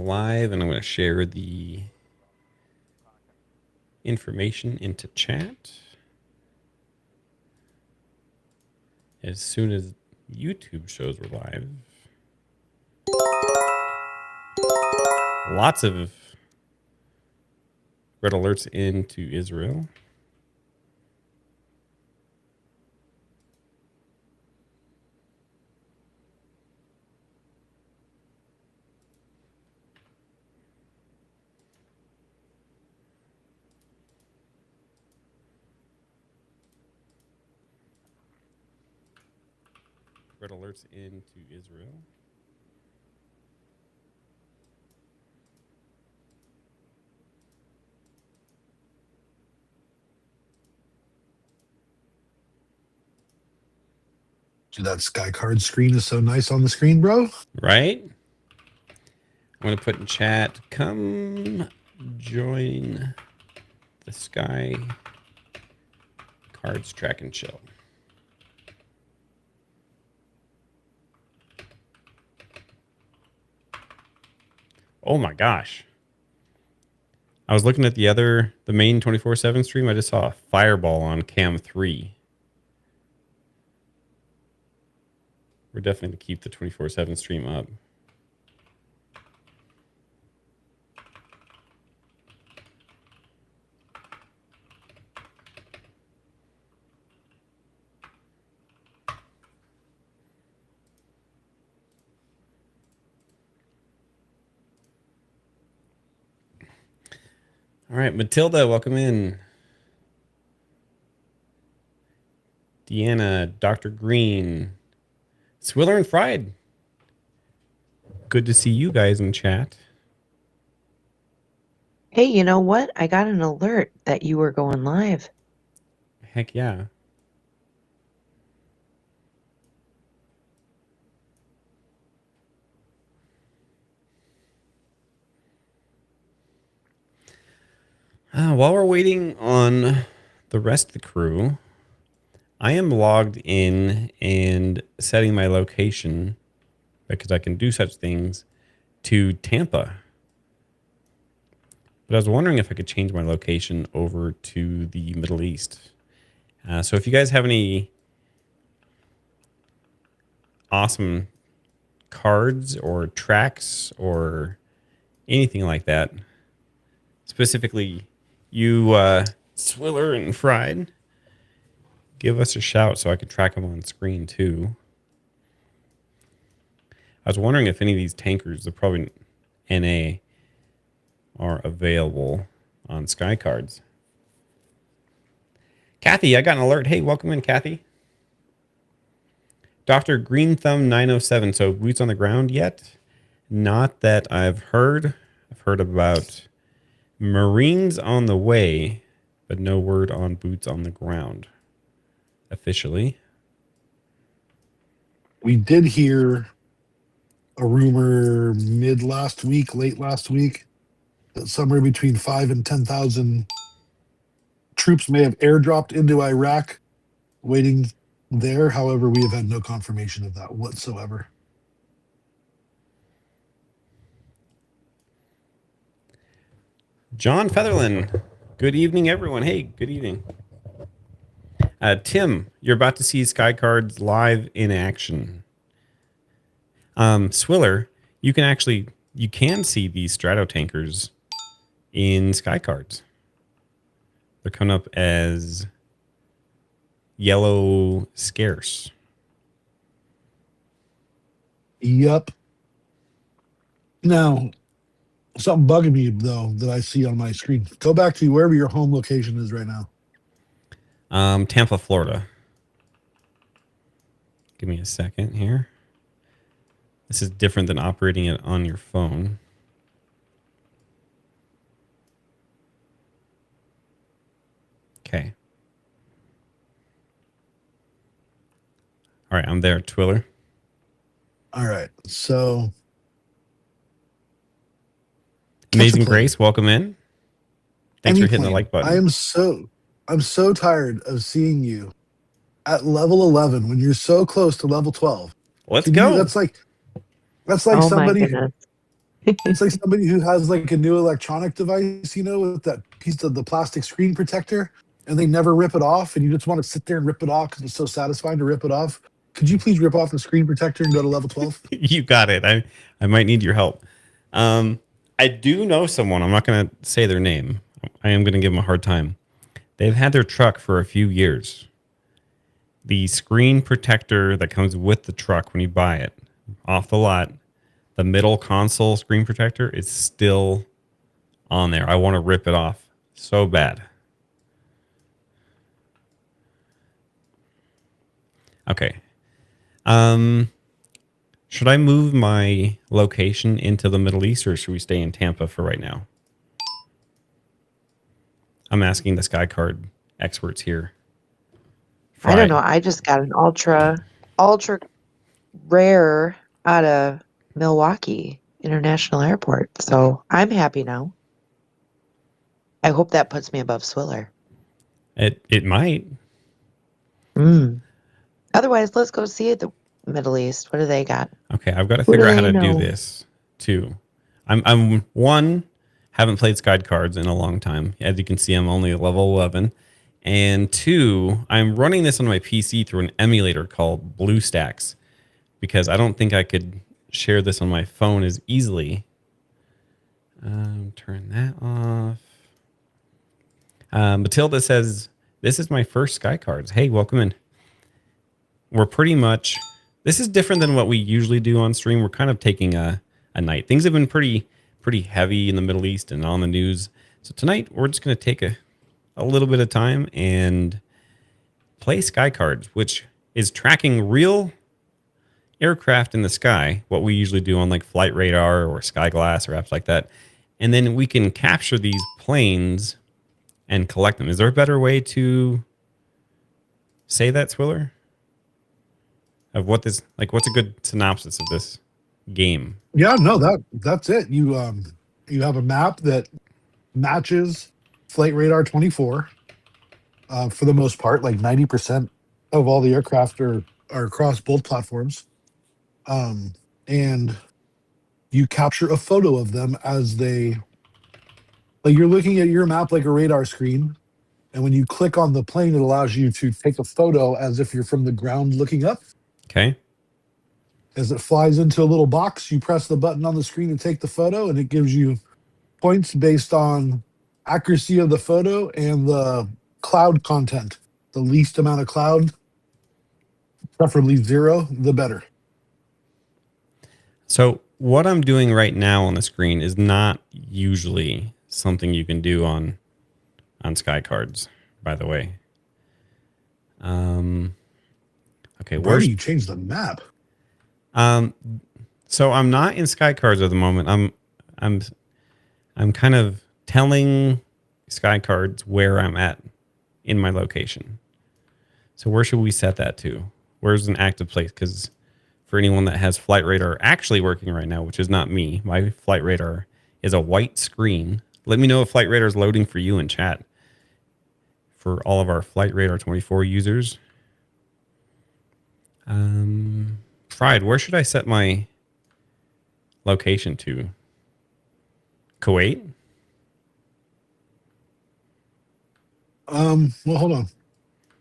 live, and I'm going to share the information into chat. As soon as YouTube shows we're live. Lots of red alerts into Israel. Red alerts into Israel. Dude, that Skycards screen is so nice on the screen, bro. Right? I'm going to put in chat, come join the Sky Cards Track and Chill. Oh my gosh. I was looking at the main 24/7 stream. I just saw a fireball on cam 3. We're definitely going to keep the 24/7 stream up. All right, Matilda, welcome in. Deanna, Dr. Green, Swiller and Fried. Good to see you guys in chat. Hey, you know what? I got an alert that you were going live. Heck yeah. While we're waiting on the rest of the crew, I am logged in and setting my location, because I can do such things, to Tampa. But I was wondering if I could change my location over to the Middle East. So if you guys have any awesome cards or tracks or anything like that, specifically you, Swiller and Fried, give us a shout so I could track them on screen too. I was wondering if any of these tankers, they're probably NA, are available on Skycards. Kathy, I got an alert. Hey, welcome in, Kathy. Dr. Green Thumb 907. So boots on the ground yet? Not that I've heard. I've heard about Marines on the way, but no word on boots on the ground officially. We did hear a rumor late last week, that somewhere between 5,000 and 10,000 troops may have airdropped into Iraq, waiting there. However, we have had no confirmation of that whatsoever. John Featherland. Good evening, everyone. Hey, good evening. Tim, you're about to see Skycards live in action. Swiller, you can see these strato tankers in Skycards. They're coming up as yellow scarce. Yep. Now, something bugging me, though, that I see on my screen. Go back to wherever your home location is right now. Tampa, Florida. Give me a second here. This is different than operating it on your phone. Okay. All right, I'm there, Twiller. All right, so Amazing Grace, welcome in. Thanks for hitting the like button. I'm so tired of seeing you at level 11 when you're so close to level 12. Let's go. That's like somebody It's like somebody who has like a new electronic device, with that piece of the plastic screen protector, and they never rip it off, and you just want to sit there and rip it off because it's so satisfying to rip it off. Could you please rip off the screen protector and go to level 12? You got it. I might need your help. I do know someone. I'm not going to say their name. I am going to give them a hard time. They've had their truck for a few years. The screen protector that comes with the truck when you buy it off the lot, the middle console screen protector is still on there. I want to rip it off so bad. Okay. Should I move my location into the Middle East, or should we stay in Tampa for right now? I'm asking the Skycard experts here. I don't know. I just got an ultra rare out of Milwaukee International Airport. So I'm happy now. I hope that puts me above Swiller. It might. Otherwise, let's go see it, the Middle East. What do they got? Okay, I've got to figure out how to do this too. I'm one, haven't played Skycards in a long time. As you can see, I'm only level 11. And two, I'm running this on my PC through an emulator called BlueStacks because I don't think I could share this on my phone as easily. Turn that off. Matilda says, this is my first Skycards. Hey, welcome in. We're pretty much, this is different than what we usually do on stream. We're kind of taking a night. Things have been pretty heavy in the Middle East and on the news. So tonight we're just going to take a little bit of time and play Skycards, which is tracking real aircraft in the sky, what we usually do on like Flight Radar or Skyglass or apps like that. And then we can capture these planes and collect them. Is there a better way to say that, Swiller? Of what this, like, what's a good synopsis of this game? Yeah, no, that's it. You have a map that matches Flight Radar 24 for the most part. Like 90% of all the aircraft are across both platforms, and you capture a photo of them as they. Like you're looking at your map like a radar screen, and when you click on the plane, it allows you to take a photo as if you're from the ground looking up. Okay. As it flies into a little box, you press the button on the screen to take the photo, and it gives you points based on accuracy of the photo and the cloud content. The least amount of cloud, preferably 0, the better. So what I'm doing right now on the screen is not usually something you can do on Skycards, by the way. Okay, where do you change the map? So I'm not in Skycards at the moment. I'm kind of telling Skycards where I'm at in my location. So where should we set that to? Where's an active place? Because for anyone that has Flight Radar actually working right now, which is not me, my Flight Radar is a white screen. Let me know if Flight Radar is loading for you in chat. For all of our Flight Radar 24 users. Fried, where should I set my location to? Kuwait? Well, hold on.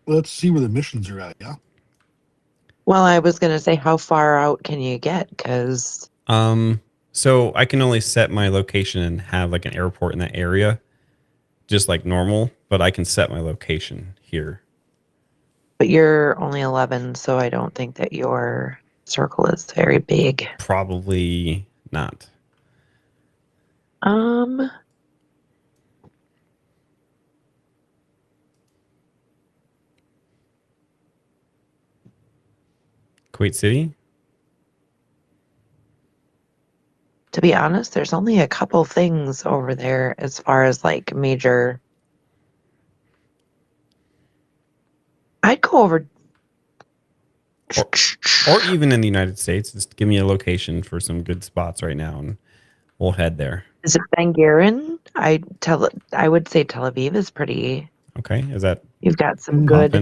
Let's see where the missions are at, yeah? Well, I was going to say, how far out can you get? Because... So I can only set my location and have like an airport in that area, just like normal, but I can set my location here. But you're only 11, so I don't think that your circle is very big. Probably not. Kuwait City? To be honest, there's only a couple things over there as far as like major. I'd go over. Or even in the United States. Just give me a location for some good spots right now and we'll head there. Is it Ben Gurion? I would say Tel Aviv is pretty. Okay. Is that You've got some good.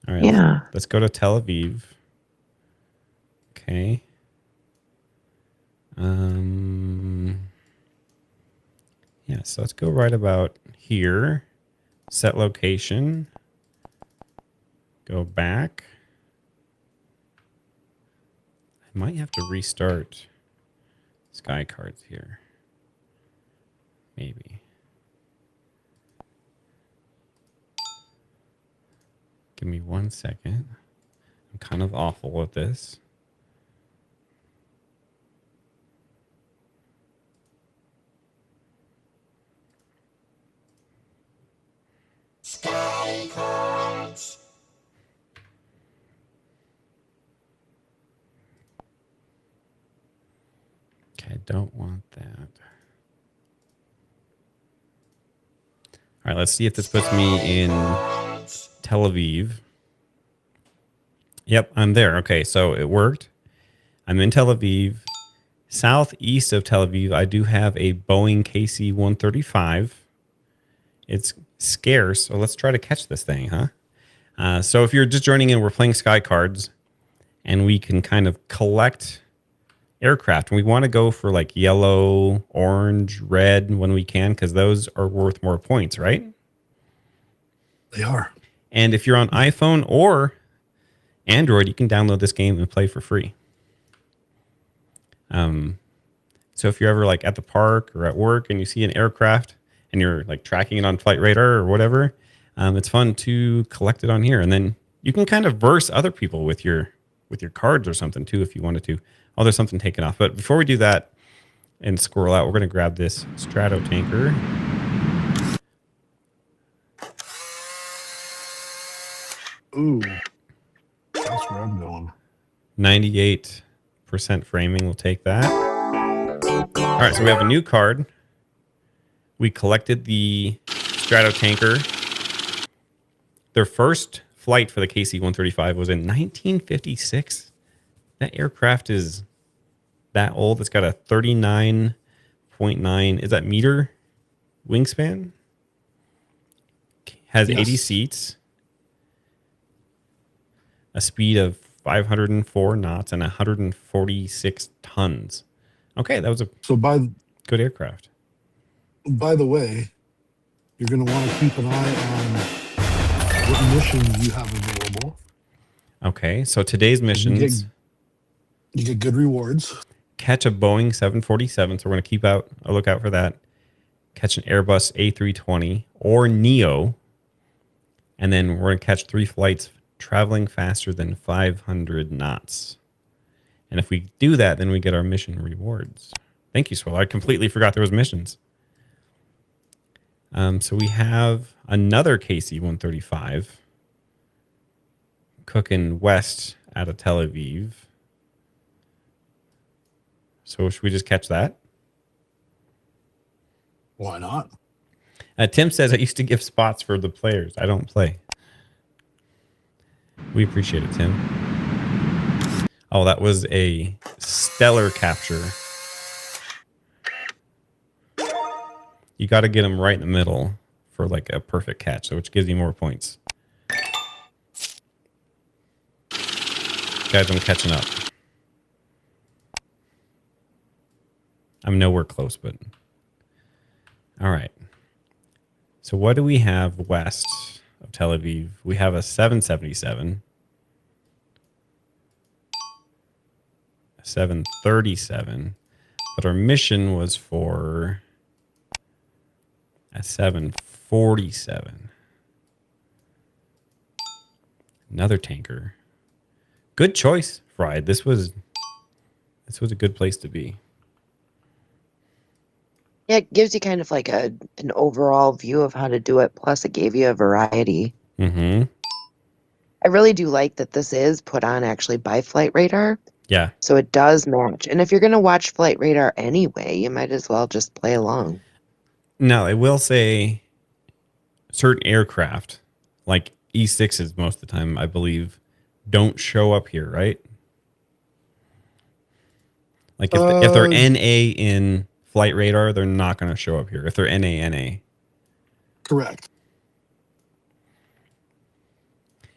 All right. Yeah. Let's go to Tel Aviv. Okay. Yeah, so let's go right about here. Set location. Go back. I might have to restart Skycards here. Maybe. Give me 1 second. I'm kind of awful at this. Skycards. Okay, I don't want that. All right, let's see if this puts me in Tel Aviv. Yep, I'm there. Okay, so it worked. I'm in Tel Aviv. Southeast of Tel Aviv, I do have a Boeing KC-135. It's scarce, so let's try to catch this thing, huh? So if you're just joining in, we're playing Skycards, and we can kind of collect aircraft. And we want to go for like yellow, orange, red when we can, because those are worth more points, right? They are. And if you're on iPhone or Android, you can download this game and play for free. So if you're ever like at the park or at work and you see an aircraft and you're like tracking it on Flight Radar or whatever, it's fun to collect it on here. And then you can kind of verse other people with your cards or something too, if you wanted to. Oh, there's something taken off. But before we do that and scroll out, we're going to grab this Strato tanker. Ooh. That's where I'm going. 98% framing. We'll take that. All right, so we have a new card. We collected the Strato tanker. Their first flight for the KC-135 was in 1956. That aircraft is that old. It's got a 39.9, is that meter wingspan? Has 80 seats. A speed of 504 knots and 146 tons. Okay, that was a good aircraft. By the way, you're going to want to keep an eye on what missions you have available. Okay, so today's missions. You get good rewards. Catch a Boeing 747, so we're going to keep a lookout for that. Catch an Airbus A320 or Neo. And then we're going to catch 3 flights traveling faster than 500 knots. And if we do that, then we get our mission rewards. Thank you, Swell. I completely forgot there was missions. So we have another KC-135 cooking west out of Tel Aviv. So should we just catch that? Why not? Tim says I used to give spots for the players. I don't play. We appreciate it, Tim. Oh, that was a stellar capture. You got to get them right in the middle for like a perfect catch, so which gives you more points. Guys, I'm catching up. I'm nowhere close, but all right. So what do we have west of Tel Aviv? We have a 777, a 737, but our mission was for a 747. Another tanker. Good choice, Fried. This was a good place to be. Yeah, it gives you kind of like an overall view of how to do it. Plus, it gave you a variety. Mm-hmm. I really do like that this is put on actually by Flight Radar. Yeah. So it does match. And if you're going to watch Flight Radar anyway, you might as well just play along. Now, it will say certain aircraft, like E6s most of the time, I believe, don't show up here, right? Like if they're NA in Flight Radar, they're not going to show up here. If they're NA. Correct.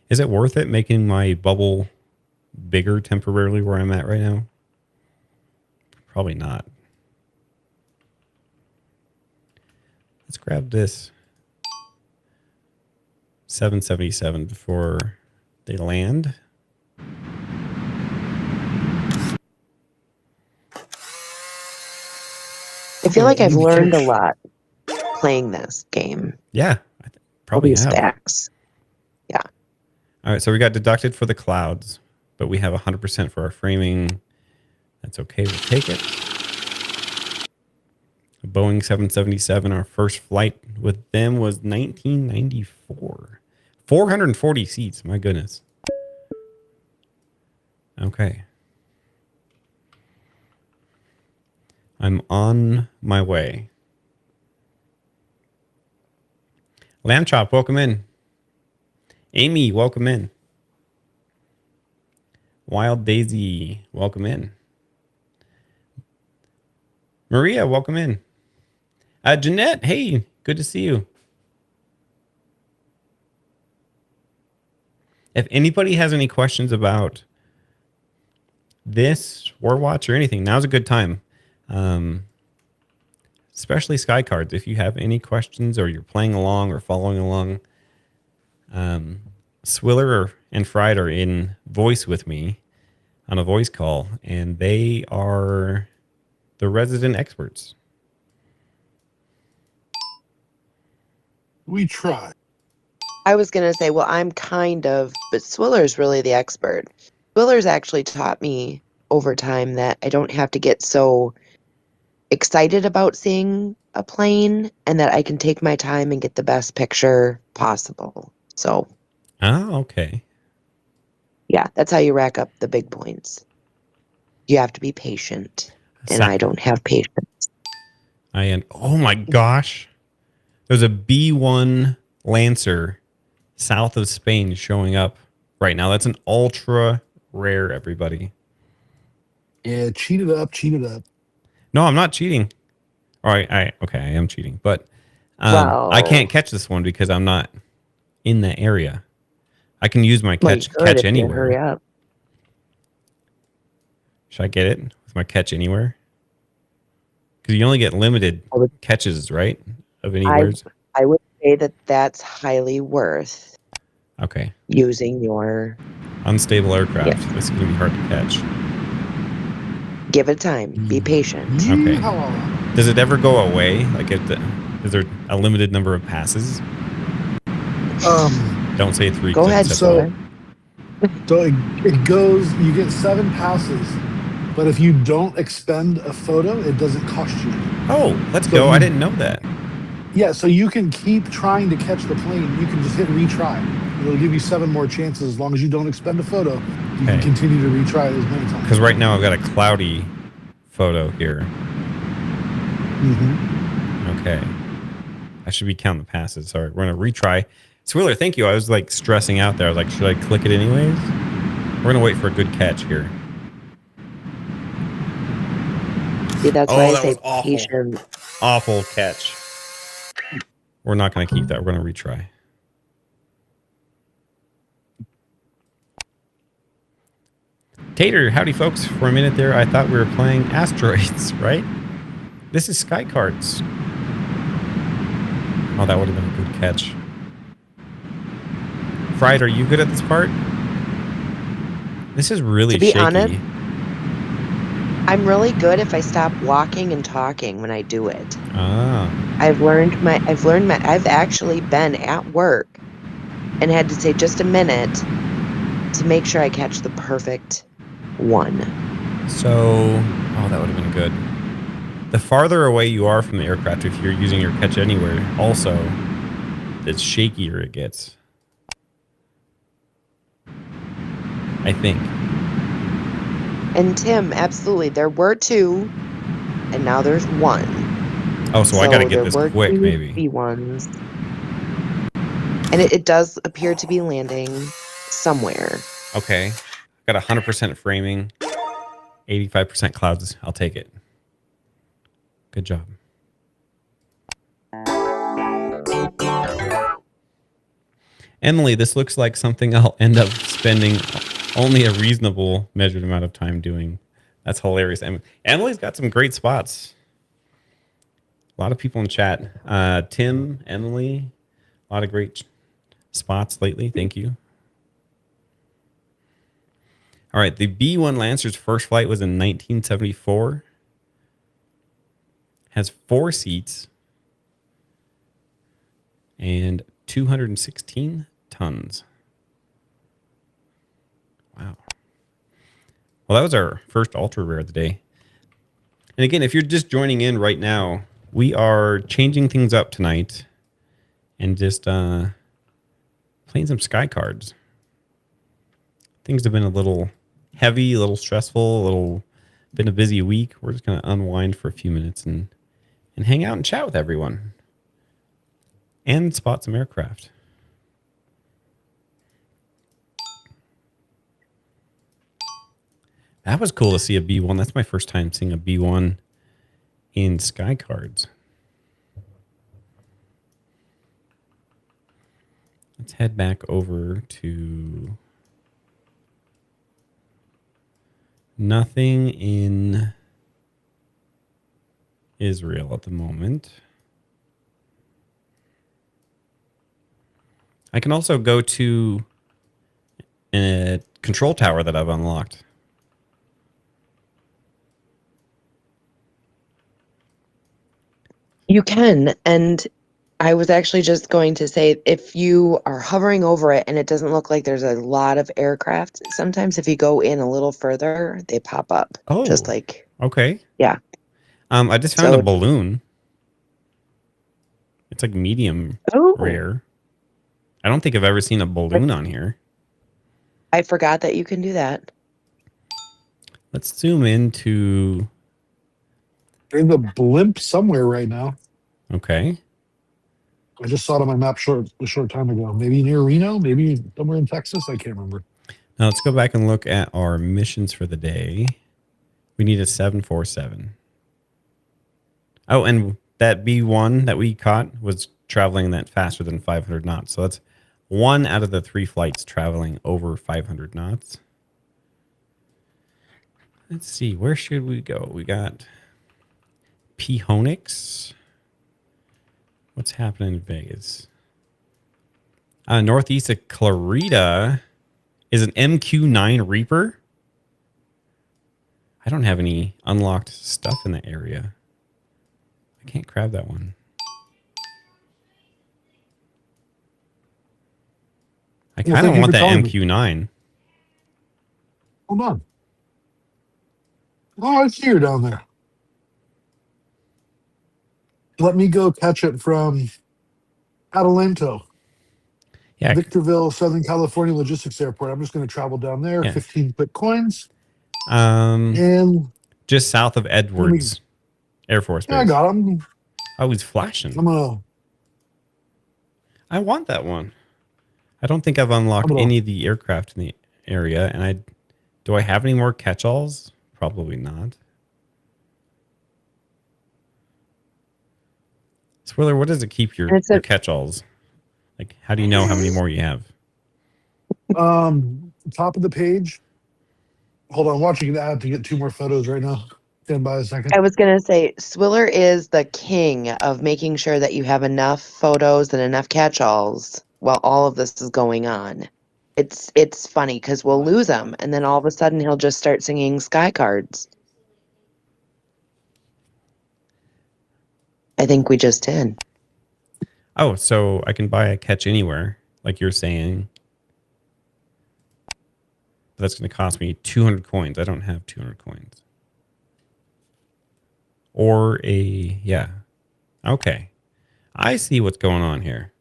Is it worth it making my bubble bigger temporarily where I'm at right now? Probably not. Let's grab this 777 before they land. I feel Oh, like I I've need to learned a catch. lot playing this game. Yeah, All probably these have. facts. Yeah. All right, so we got deducted for the clouds, but we have 100% for our framing. That's okay. We'll take it. A Boeing 777, our first flight with them was 1994. 440 seats. My goodness. Okay. I'm on my way. Lamb Chop, welcome in. Amy, welcome in. Wild Daisy, welcome in. Maria, welcome in. Jeanette, hey, good to see you. If anybody has any questions about this, Warwatch, or anything, now's a good time. Especially Skycards. If you have any questions or you're playing along or following along, Swiller and Fried are in voice with me on a voice call, and they are the resident experts. We try. I was going to say, well, I'm kind of, but Swiller's really the expert. Swiller's actually taught me over time that I don't have to get so excited about seeing a plane and that I can take my time and get the best picture possible. So, Oh, okay. yeah, that's how you rack up the big points. You have to be patient, and I don't have patience. Oh my gosh. There's a B-1 Lancer south of Spain showing up right now. That's an ultra rare, everybody. Yeah, cheat it up, cheat it up. No, I'm not cheating. All right, okay, I am cheating, but Well, I can't catch this one because I'm not in the area. I can use my well, you could catch if you hurry anywhere. up. Should I get it with my catch anywhere? Because you only get limited catches, right? Of anywheres. I would say that that's highly worth Okay. using your Unstable aircraft. Yes. This is going to be hard to catch. give it time. Be patient. Okay. Yeehaw. Does it ever go away? Like, is there a limited number of passes? Don't say 3. Go ahead. So it goes, you get 7 passes, but if you don't expend a photo, it doesn't cost you. Oh, let's go. I didn't know that. Yeah, so you can keep trying to catch the plane. You can just hit retry. It'll give you 7 more chances as long as you don't expend a photo. You can continue to retry it as many times. Because right now I've got a cloudy photo here. Mm-hmm. Okay. I should be counting the passes. Sorry. We're going to retry. Swiller, thank you. I was like stressing out there. I was like, should I click it anyways? We're going to wait for a good catch here. See, that's why I that say was awful. patient. Awful catch. We're not going to keep that. We're going to retry. Tater, howdy folks. For a minute there, I thought we were playing Asteroids, right? This is Skycards. Oh, that would have been a good catch. Fried, are you good at this part? This is really shaky. To be honest, I'm really good if I stop walking and talking when I do it. Ah. I've actually been at work and had to say just a minute to make sure I catch the perfect one. So, that would have been good. The farther away you are from the aircraft, if you're using your catch anywhere, also, the shakier it gets. I think. And Tim, absolutely. There were 2, and now there's 1. Oh, so I got to get this quick, two maybe. B1s. And it does appear to be landing somewhere. Okay. Got 100% framing, 85% clouds. I'll take it. Good job. Emily, this looks like something I'll end up spending only a reasonable measured amount of time doing. That's hilarious. Emily's got some great spots. A lot of people in chat. Tim, Emily, a lot of great spots lately. Thank you. All right. The B-1 Lancer's first flight was in 1974. Has 4 seats and 216 tons. Wow. Well, that was our first ultra rare of the day. And again, if you're just joining in right now, we are changing things up tonight and just playing some Skycards. Things have been a little heavy, a little stressful, been a busy week. We're just going to unwind for a few minutes and hang out and chat with everyone and spot some aircraft. That was cool to see a B1. That's my first time seeing a B1 in Skycards. Let's head back over to nothing in Israel at the moment. I can also go to a control tower that I've unlocked. You can, and I was actually just going to say, if you are hovering over it and it doesn't look like there's a lot of aircraft, sometimes if you go in a little further, they pop up. Oh, just like, okay. Yeah. I just found a balloon. It's like medium rare. I don't think I've ever seen a balloon on here. I forgot that you can do that. Let's zoom into. There's a blimp somewhere right now. Okay. I just saw it on my map a short time ago. Maybe near Reno, maybe somewhere in Texas. I can't remember. Now let's go back and look at our missions for the day. We need a 747. Oh, and that B1 that we caught was traveling that faster than 500 knots. So that's 1 out of the 3 flights traveling over 500 knots. Let's see, where should we go? We got Phoenix. What's happening in Vegas? Northeast of Clarita is an MQ-9 Reaper. I don't have any unlocked stuff in the area. I can't grab that one. I kind of want that MQ-9. Hold on. Oh, it's here down there. Let me go catch it from Adelanto. Yeah. Victorville, Southern California Logistics Airport. I'm just going to travel down there. 15 quick coins. And just south of Edwards Air Force Base. Yeah, I got him. Oh, he's flashing. I want that one. I don't think I've unlocked any of the aircraft in the area. And do I have any more catch-alls? Probably not. Swiller, what does it keep your catch-alls? Like, how do you know how many more you have? Top of the page. Hold on, watching an ad to get 2 more photos right now. Stand by a second. I was going to say, Swiller is the king of making sure that you have enough photos and enough catch-alls while all of this is going on. It's funny because we'll lose him, and then all of a sudden he'll just start singing Skycards. I think we just did. Oh, so I can buy a catch anywhere, like you're saying. But that's going to cost me 200 coins. I don't have 200 coins. Or yeah. Okay. I see what's going on here.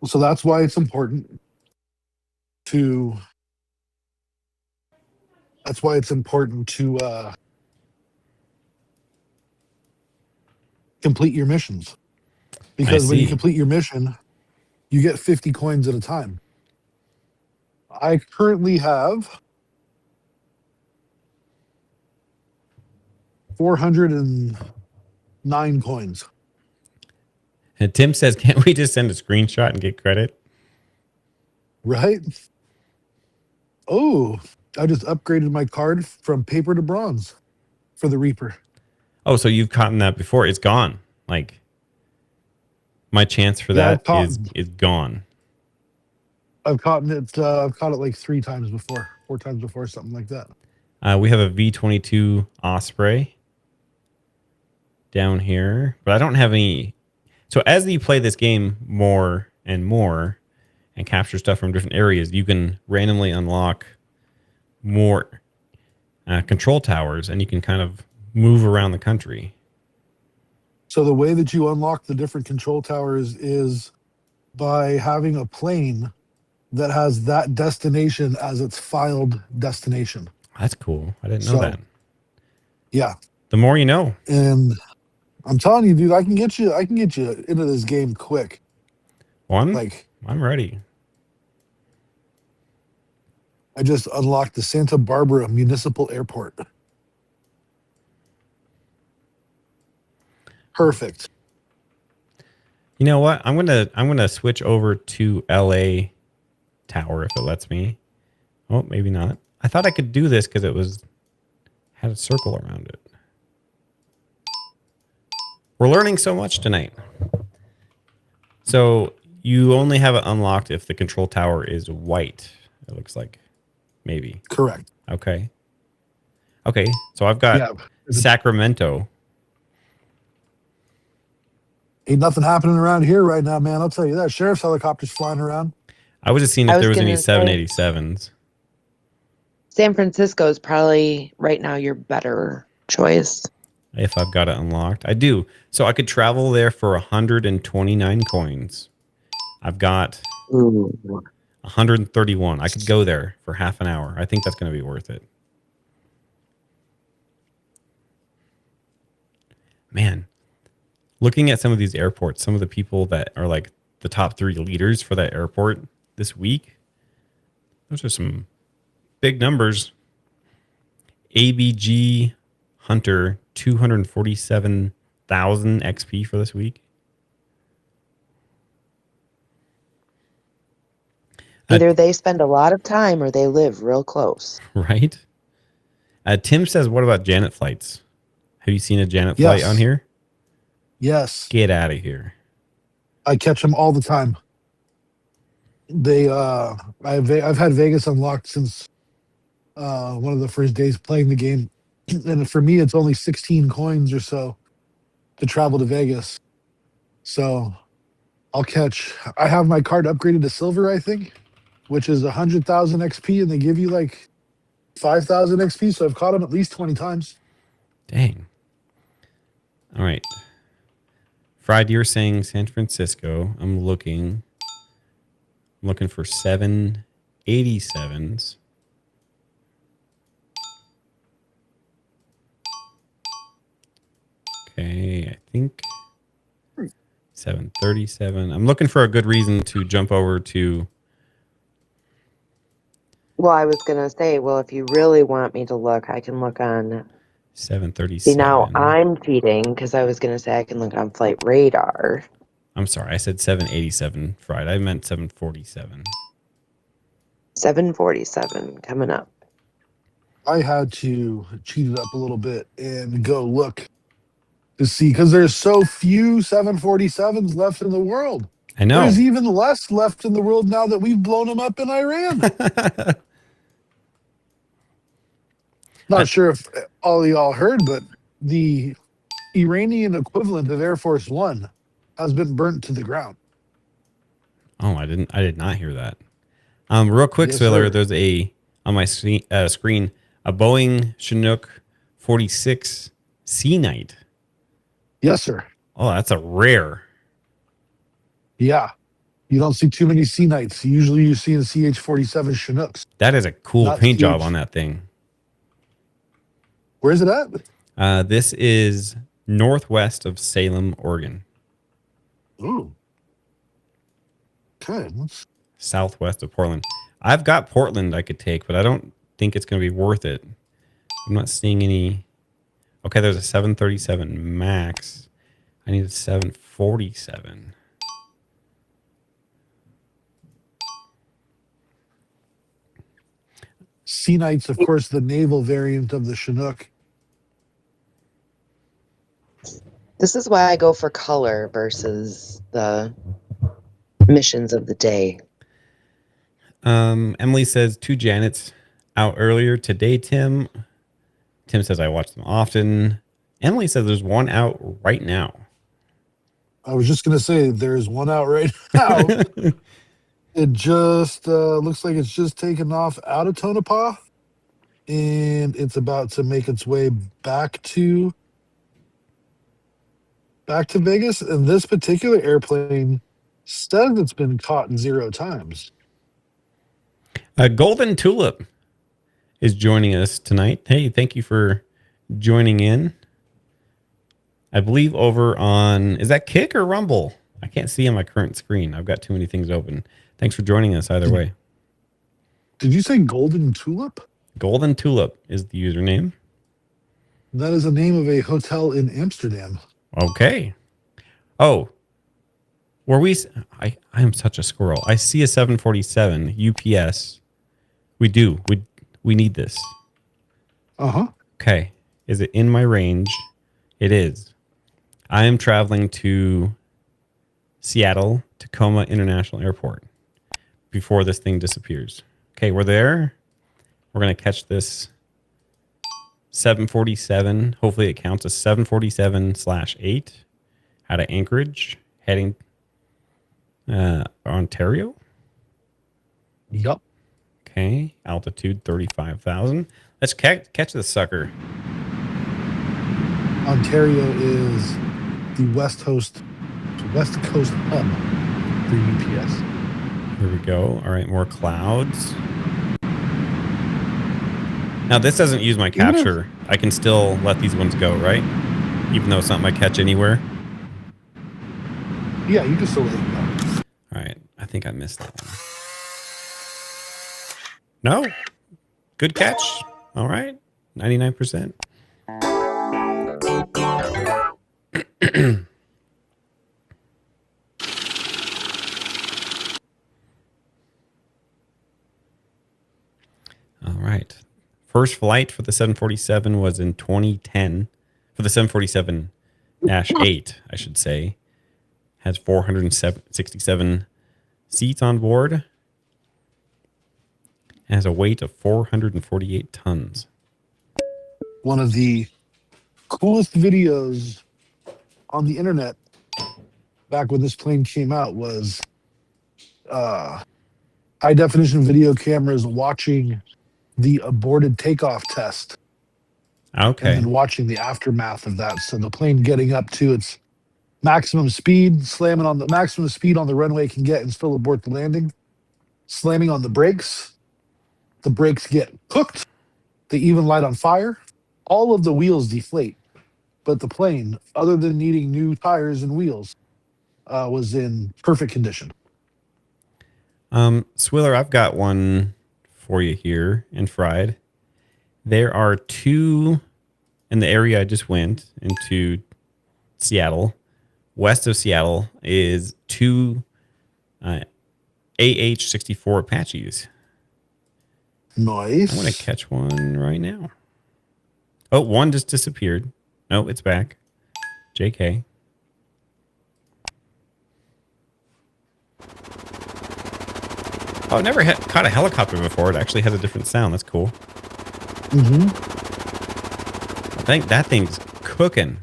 So that's why it's important to complete your missions. Because when you complete your mission, you get 50 coins at a time. I currently have 409 coins. And Tim says, can't we just send a screenshot and get credit? Right? Oh, I just upgraded my card from paper to bronze for the Reaper. Oh, so you've caught that before. It's gone. Like my chance for Yeah, that is gone. I've caught it. I've caught it like 3 times before, 4 times before, something like that. We have a V22 Osprey down here, but I don't have any. So as you play this game more and more and capture stuff from different areas, you can randomly unlock more control towers, and you can kind of move around the country. So the way that you unlock the different control towers is by having a plane that has that destination as its filed destination. That's cool. I didn't know So, that. yeah. The more you know. And I'm telling you, dude, I can get you into this game quick. I'm ready. I just unlocked the Santa Barbara Municipal Airport. Perfect. You know what? I'm gonna switch over to LA Tower if it lets me. Oh, maybe not. I thought I could do this because it had a circle around it. We're learning so much tonight. So you only have it unlocked if the control tower is white. It looks like, maybe. Correct. Okay. So I've got Sacramento. Ain't nothing happening around here right now, man. I'll tell you that. Sheriff's helicopters flying around. I was just seeing if there was any 787s. San Francisco is probably right now your better choice. If I've got it unlocked. I do. So I could travel there for 129 coins. I've got 131. I could go there for half an hour. I think that's going to be worth it. Man, looking at some of these airports, some of the people that are like the top 3 leaders for that airport this week, those are some big numbers. ABG Hunter, 247,000 XP for this week. Either they spend a lot of time or they live real close. Right? Tim says, what about Janet flights? Have you seen a Janet flight on here? Yes. Get out of here. I catch them all the time. I've had Vegas unlocked since one of the first days playing the game. And for me, it's only 16 coins or so to travel to Vegas. So I have my card upgraded to silver, I think, which is 100,000 XP, and they give you like 5,000 XP. So I've caught them at least 20 times. Dang. All right. Fried, you're saying San Francisco. I'm looking for 787s. Okay, I think 737. I'm looking for a good reason to jump over to. Well, I was going to say, if you really want me to look, I can look on 737. See, now I'm cheating because I was going to say I can look on Flight Radar. I'm sorry, I said 787 Fried. I meant 747. 747 coming up. I had to cheat it up a little bit and go look to see, because there's so few 747s left in the world. I know. There's even less left in the world now that we've blown them up in Iran. Not sure if all of y'all heard, but the Iranian equivalent of Air Force One has been burnt to the ground. Oh, I did not hear that. Real quick, Yes, Swiller, sir. there's on my screen, a Boeing Chinook 46 Sea Knight. Yes, sir. Oh, that's a rare. Yeah. You don't see too many Sea Knights. Usually you see in CH-47 Chinooks. That is a cool Not paint CH. job on that thing. Where is it at? This is northwest of Salem, Oregon. Ooh. Okay. Southwest of Portland. I've got Portland I could take, but I don't think it's going to be worth it. I'm not seeing any. Okay, there's a 737 MAX. I need a 747. Sea Knight's, of course, the naval variant of the Chinook. This is why I go for color versus the missions of the day. Emily says 2 Janets out earlier today, Tim. Tim says I watch them often. Emily says there's one out right now. I was just going to say there's one out right now. It just looks like it's just taken off out of Tonopah, and it's about to make its way back to Vegas. And this particular airplane says it's been caught 0 times. Golden Tulip is joining us tonight. Hey, thank you for joining in. I believe over on, is that Kick or Rumble? I can't see on my current screen. I've got too many things open. Thanks for joining us either way. Did you say Golden Tulip? Golden Tulip is the username. That is the name of a hotel in Amsterdam. Okay. Oh, were we? I am such a squirrel. I see a 747 UPS. We do. We need this. Uh-huh. Okay. Is it in my range? It is. I am traveling to Seattle Tacoma International Airport before this thing disappears. Okay, we're there. We're going to catch this 747. Hopefully it counts as 747/8 out of Anchorage, heading Ontario. Yup. Okay, altitude 35,000. Let's catch this sucker. Ontario is the West Coast hub for UPS. Here we go. All right, more clouds. Now, this doesn't use my capture. I can still let these ones go, right? Even though it's not my catch anywhere. Yeah, you can still let it go. All right, I think I missed that one. No. Good catch. All right, 99%. All right. First flight for the 747 was in 2010. For the 747-8, I should say. Has 467 seats on board. Has a weight of 448 tons. One of the coolest videos on the internet back when this plane came out was high definition video cameras watching the aborted takeoff test. Okay. And then watching the aftermath of that. So the plane getting up to its maximum speed, slamming on the maximum speed on the runway can get and still abort the landing, slamming on the brakes get cooked, they even light on fire, all of the wheels deflate, but the plane, other than needing new tires and wheels, was in perfect condition. Swiller, I've got one for you here in Fried. There are 2 in the area I just went into Seattle. West of Seattle is 2 AH-64 Apaches. Nice. I'm going to catch one right now. Oh, one just disappeared. No, it's back. JK. Oh, I've never caught a helicopter before. It actually has a different sound. That's cool. Mm-hmm. I think that thing's cooking.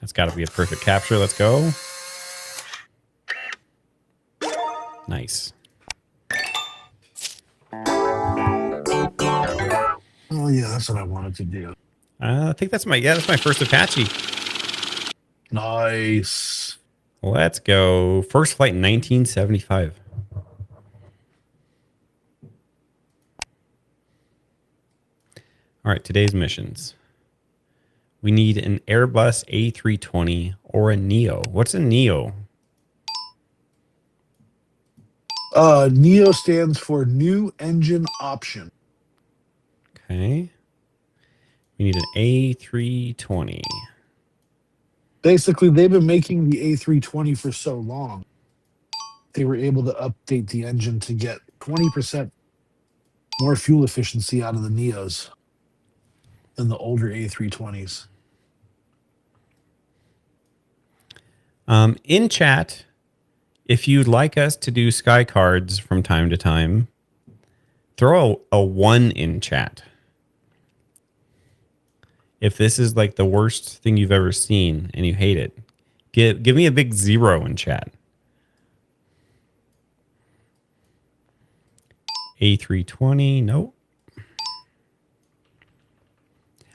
That's got to be a perfect capture. Let's go. Nice. Oh yeah, that's what I wanted to do. I think that's my first Apache. Nice. Let's go. First flight in 1975. All right, today's missions. We need an Airbus A320 or a Neo. What's a Neo? NEO stands for New Engine Option. Okay. We need an A320. Basically, they've been making the A320 for so long. They were able to update the engine to get 20% more fuel efficiency out of the Neos than the older A320s. In chat, if you'd like us to do Skycards from time to time, throw a 1 in chat. If this is like the worst thing you've ever seen and you hate it, give me a big 0 in chat. A320, nope.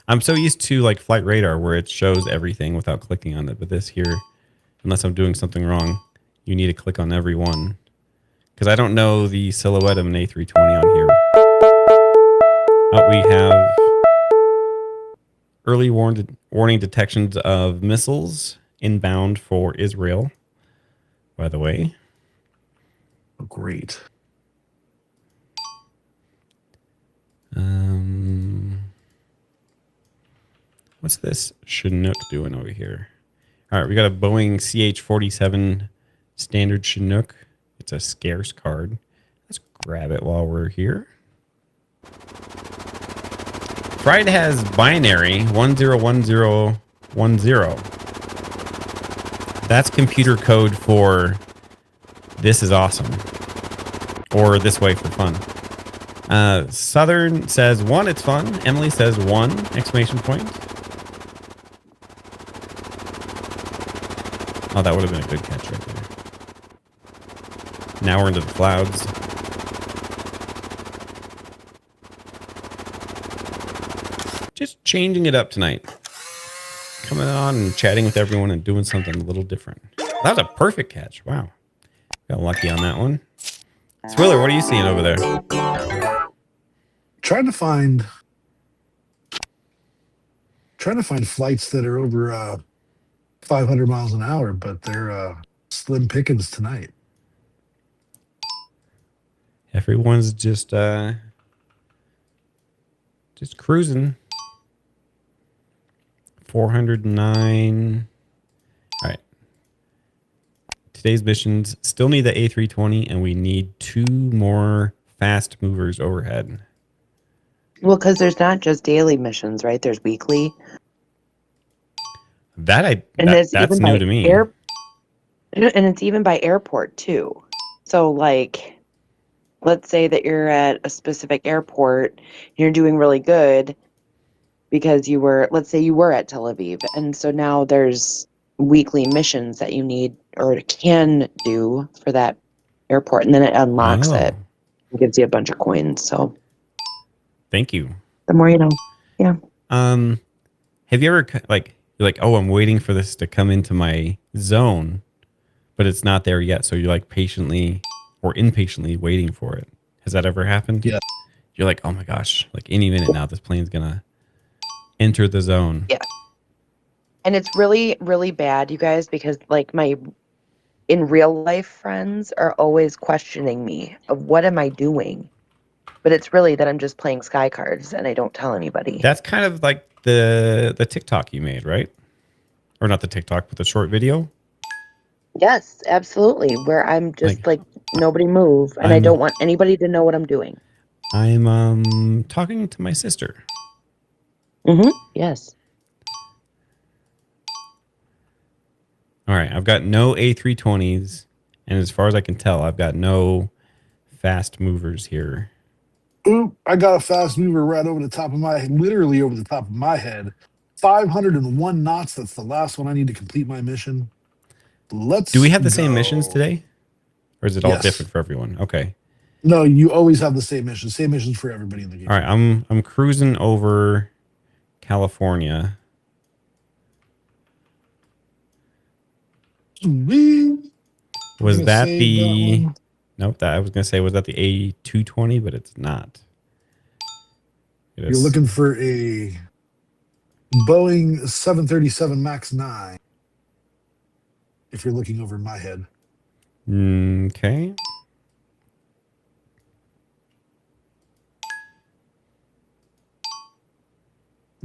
I'm so used to like Flight Radar where it shows everything without clicking on it. But this here, unless I'm doing something wrong, you need to click on every one. Because I don't know the silhouette of an A320 on here. Oh, we have early warning detections of missiles inbound for Israel, by the way. Oh, great. What's this Chinook doing over here? All right, we got a Boeing CH-47 standard Chinook. It's a scarce card. Let's grab it while we're here. Friday has binary 101010. That's computer code for this is awesome. Or this way for fun. Southern says 1, it's fun. Emily says 1, exclamation point. Oh, that would have been a good catch right there. Now we're into the clouds. Just changing it up tonight. Coming on and chatting with everyone and doing something a little different. That was a perfect catch. Wow. Got lucky on that one. Swiller, what are you seeing over there? Trying to find flights that are over 500 miles an hour, but they're slim pickings tonight. Everyone's just cruising. 409. All right. Today's missions still need the A320, and we need 2 more fast movers overhead. Well, because there's not just daily missions, right? There's weekly. That's even new by to me. and it's even by airport too. So like, let's say that you're at a specific airport, and you're doing really good because let's say you were at Tel Aviv, and so now there's weekly missions that you need or can do for that airport, and then it unlocks it. It gives you a bunch of coins. So Thank you. the more you know. Yeah. Have you ever you're like, oh, I'm waiting for this to come into my zone, but it's not there yet. So you're like patiently or impatiently waiting for it. Has that ever happened? Yeah. You're like, oh my gosh, like any minute now, this plane's gonna enter the zone. Yeah. And it's really, really bad, you guys, because like my in real life friends are always questioning me of what am I doing? But it's really that I'm just playing Skycards and I don't tell anybody. That's kind of like the TikTok you made, right? Or not the TikTok, but the short video. Yes, absolutely. Where I'm just like nobody move, and I don't want anybody to know what I'm doing. I'm talking to my sister. Mm-hmm. Yes. All right, I've got no A320s, and as far as I can tell, I've got no fast movers here. Ooh, I got a fast mover right over the top of literally over the top of my head. 501 knots. That's the last one I need to complete my mission. Do we have the same missions today? Or is it all different for everyone? Okay. No, you always have the same missions. Same missions for everybody in the game. All right, I'm cruising over California. Sweet. Was that the... Nope, I was going to say, was that the A220? But it's not. You're looking for a Boeing 737 MAX 9. If you're looking over my head. Okay.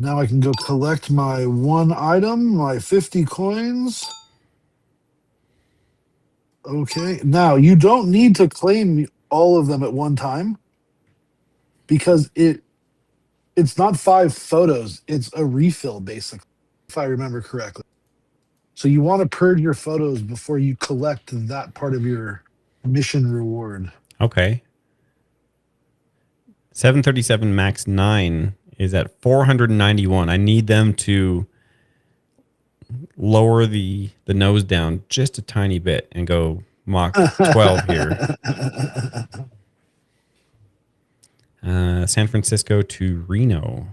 Now I can go collect my one item, my 50 coins. Okay. Now you don't need to claim all of them at one time because it's not 5 photos. It's a refill, basically, if I remember correctly. So you want to purge your photos before you collect that part of your mission reward. Okay. 737 Max 9 is at 491. I need them to lower the nose down just a tiny bit and go Mach 12 here. San Francisco to Reno.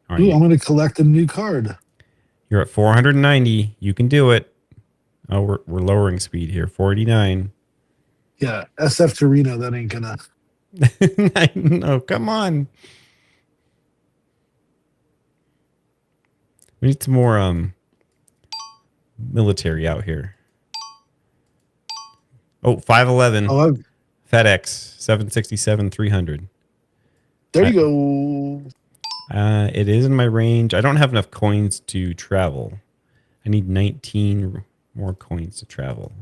All right, Ooh, I'm going to collect a new card. you're at 490. You can do it. Oh, we're lowering speed here. 489. Yeah, SF to Reno, that ain't gonna. No, come on. We need some more military out here. Oh, 511. Oh, FedEx 767 300. there you go. It is in my range. I don't have enough coins to travel. I need 19 more coins to travel.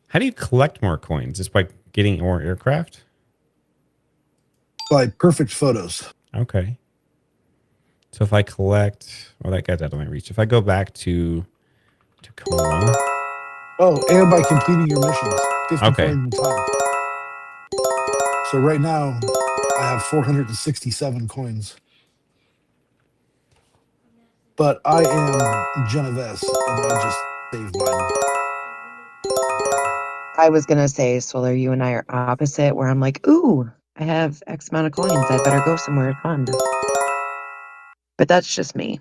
How do you collect more coins? Just by getting more aircraft? By perfect photos. Okay. So if I collect, well, that guy's out of my reach. If I go back to Tacoma. Oh, and by completing your missions. 50 Okay. coins in time. So right now, I have 467 coins. But I am Genovese, and I just saved mine. I was gonna say, Swiller, you and I are opposite, where I'm like, ooh, I have X amount of coins. I better go somewhere fun. But that's just me.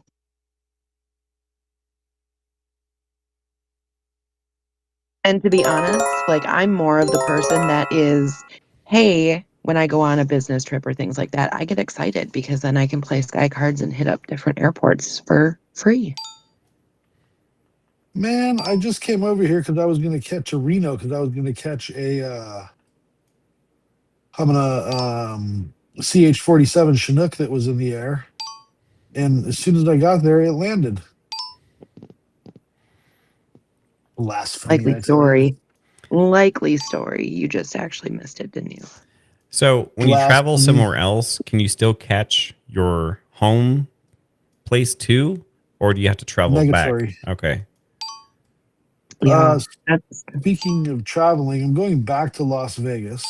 And to be honest, like I'm more of the person that is, hey, when I go on a business trip or things like that, I get excited because then I can play Skycards and hit up different airports for free. Man, I just came over here because I was going to catch a Reno because I was going to catch a CH-47 Chinook that was in the air. And as soon as I got there, it landed. Blasphemy, Likely I tell you. story. Likely story. You just actually missed it, didn't you? So when you travel Blasphemy. somewhere else, can you still catch your home place too? Or do you have to travel Negatory. back? Okay. Yeah. That's Speaking of traveling, I'm going back to Las Vegas.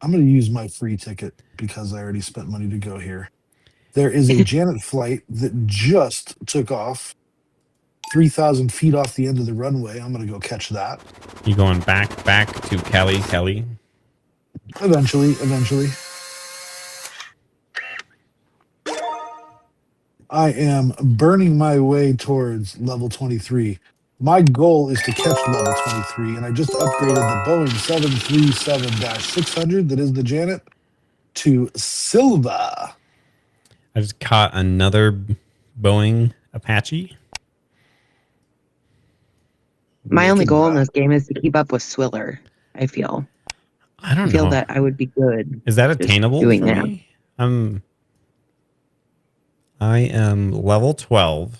I'm going to use my free ticket because I already spent money to go here. There is a Janet flight that just took off 3,000 feet off the end of the runway. I'm going to go catch that. You going back to Kelly? Eventually. I am burning my way towards level 23. My goal is to catch level 23, and I just upgraded the Boeing 737-600, that is the Janet, to Silva. I just caught another Boeing Apache. my only Look at goal in that. this game is to keep up with Swiller. I feel I don't know. that I would be good. Is that just attainable doing for that. me? I am level 12,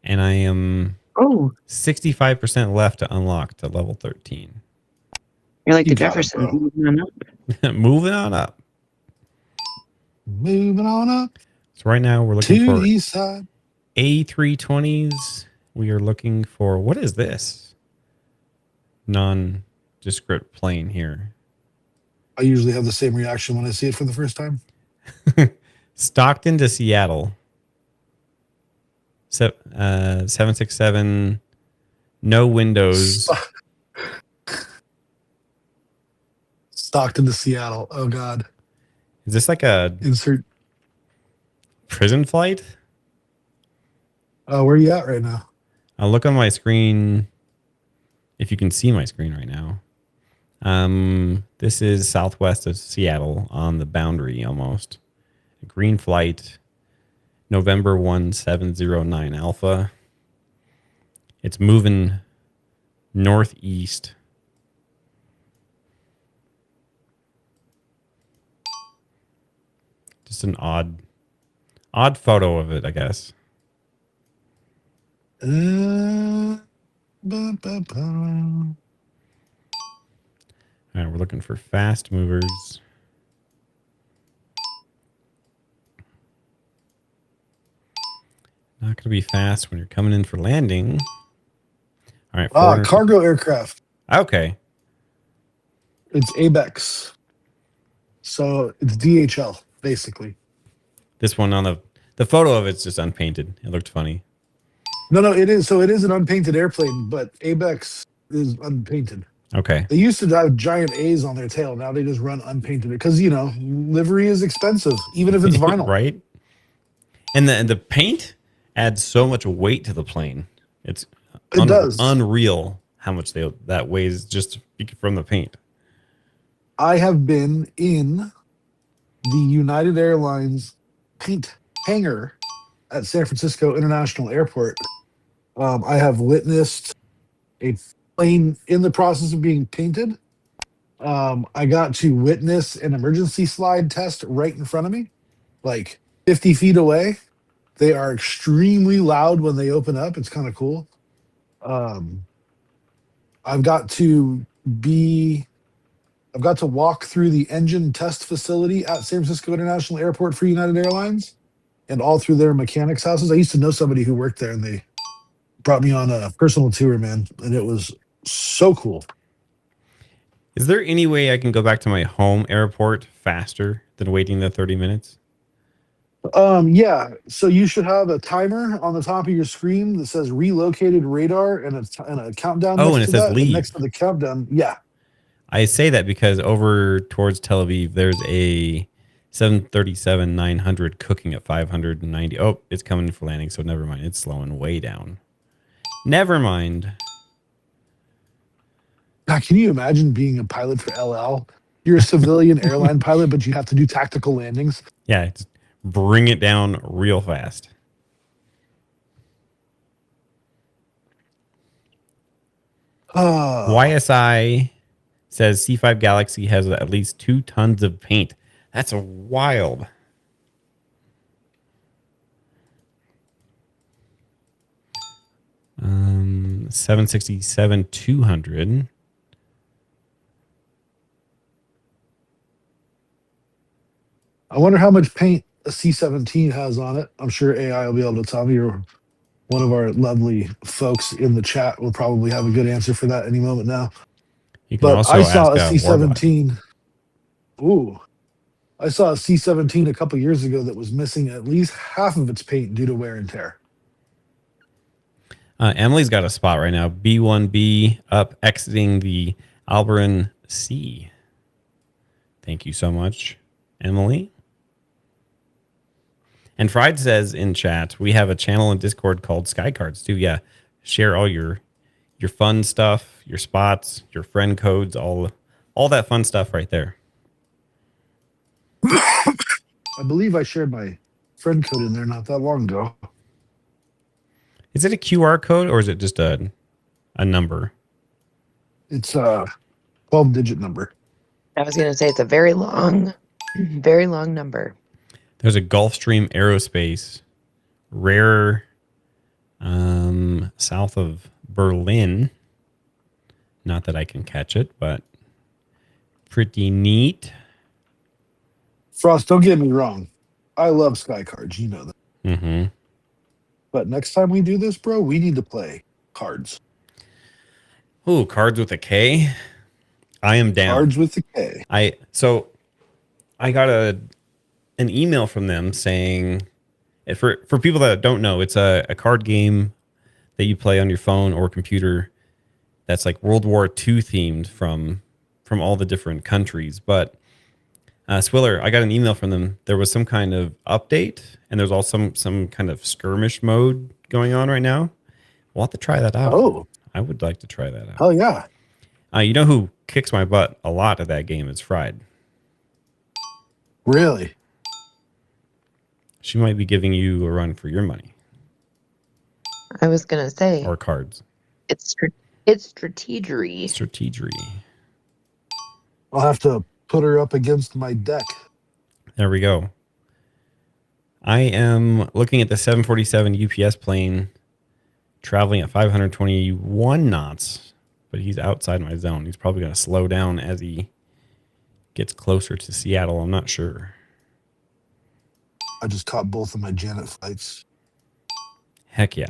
and I am Oh, 65% left to unlock to level 13. you're like You the got it, Jeffersons. bro. moving on up. Moving on up. Moving on up So right now we're looking to for the east side. A320s. We are looking for, what is this? Nondescript plane here. I usually have the same reaction when I see it for the first time. Stockton to Seattle. 767. No windows. Stockton to Seattle. Oh, God. Is this like a Insert. prison flight? Where are you at right now? I'll look on my screen if you can see my screen right now. This is southwest of Seattle on the boundary almost. Green flight, November 1709 Alpha. It's moving northeast. Just an odd photo of it, I guess. Ba, ba, ba. All right, we're looking for fast movers. Not going to be fast when you're coming in for landing. All right, 400. Cargo aircraft. Okay. It's ABEX. So it's DHL, basically. This one on the photo of it's just unpainted. It looked funny. No, it is. So it is an unpainted airplane, but ABEX is unpainted. Okay. They used to have giant A's on their tail. Now they just run unpainted because, livery is expensive, even if it's vinyl. Right? And the paint adds so much weight to the plane. It does. Unreal how much that weighs just from the paint. I have been in the United Airlines paint hangar at San Francisco International Airport. I have witnessed a plane in the process of being painted. I got to witness an emergency slide test right in front of me, like 50 feet away. They are extremely loud when they open up. It's kind of cool. I've got to walk through the engine test facility at San Francisco International Airport for United Airlines and all through their mechanics' houses. I used to know somebody who worked there, and they brought me on a personal tour, man, and it was so cool. Is there any way I can go back to my home airport faster than waiting the 30 minutes? Yeah. So you should have a timer on the top of your screen that says relocated radar and a countdown. Oh, next and it to says that. leave. And next to the countdown, yeah. I say that because over towards Tel Aviv, there's a 737-900 cooking at 590. Oh, it's coming for landing, so never mind. It's slowing way down. Never mind. God, can you imagine being a pilot for LL? You're a civilian airline pilot, but you have to do tactical landings. Yeah, just bring it down real fast. YSI says C5 Galaxy has at least 2 tons of paint. That's wild. Um, 767-200. I wonder how much paint a C-17 has on it. I'm sure AI will be able to tell me, or one of our lovely folks in the chat will probably have a good answer for that any moment now. You can But also I saw a ask C-17. Ooh. I saw a C-17 a couple years ago that was missing at least half of its paint due to wear and tear. Emily's got a spot right now. B1B up exiting the Albaran Sea. Thank you so much, Emily. And Fried says in chat, we have a channel in Discord called Skycards too. Yeah, share all your fun stuff, your spots, your friend codes, all that fun stuff right there. I believe I shared my friend code in there not that long ago. Is it a QR code or is it just a number? It's a 12-digit number. I was going to say it's a very long number. There's a Gulfstream Aerospace, rare, south of Berlin. Not that I can catch it, but pretty neat. Frost, don't get me wrong. I love Skycards. You know that. Mm-hmm. But next time we do this, bro, we need to play cards. Ooh, cards with a K. I am down. Cards with a K. I got an email from them saying, for people that don't know, it's a card game that you play on your phone or computer that's like World War II themed from all the different countries. But Swiller, I got an email from them. There was some kind of update, and there's also some kind of skirmish mode going on right now. We'll have to try that out. Oh, I would like to try that out. hell yeah. You know who kicks my butt a lot at that game is Fried. Really? She might be giving you a run for your money. I was going to say. Or cards. It's strategery. Strategery. I'll have to put her up against my deck. There we go. I am looking at the 747 UPS plane traveling at 521 knots, but he's outside my zone. He's probably going to slow down as he gets closer to Seattle. I'm not sure. I just caught both of my Janet flights. Heck yeah.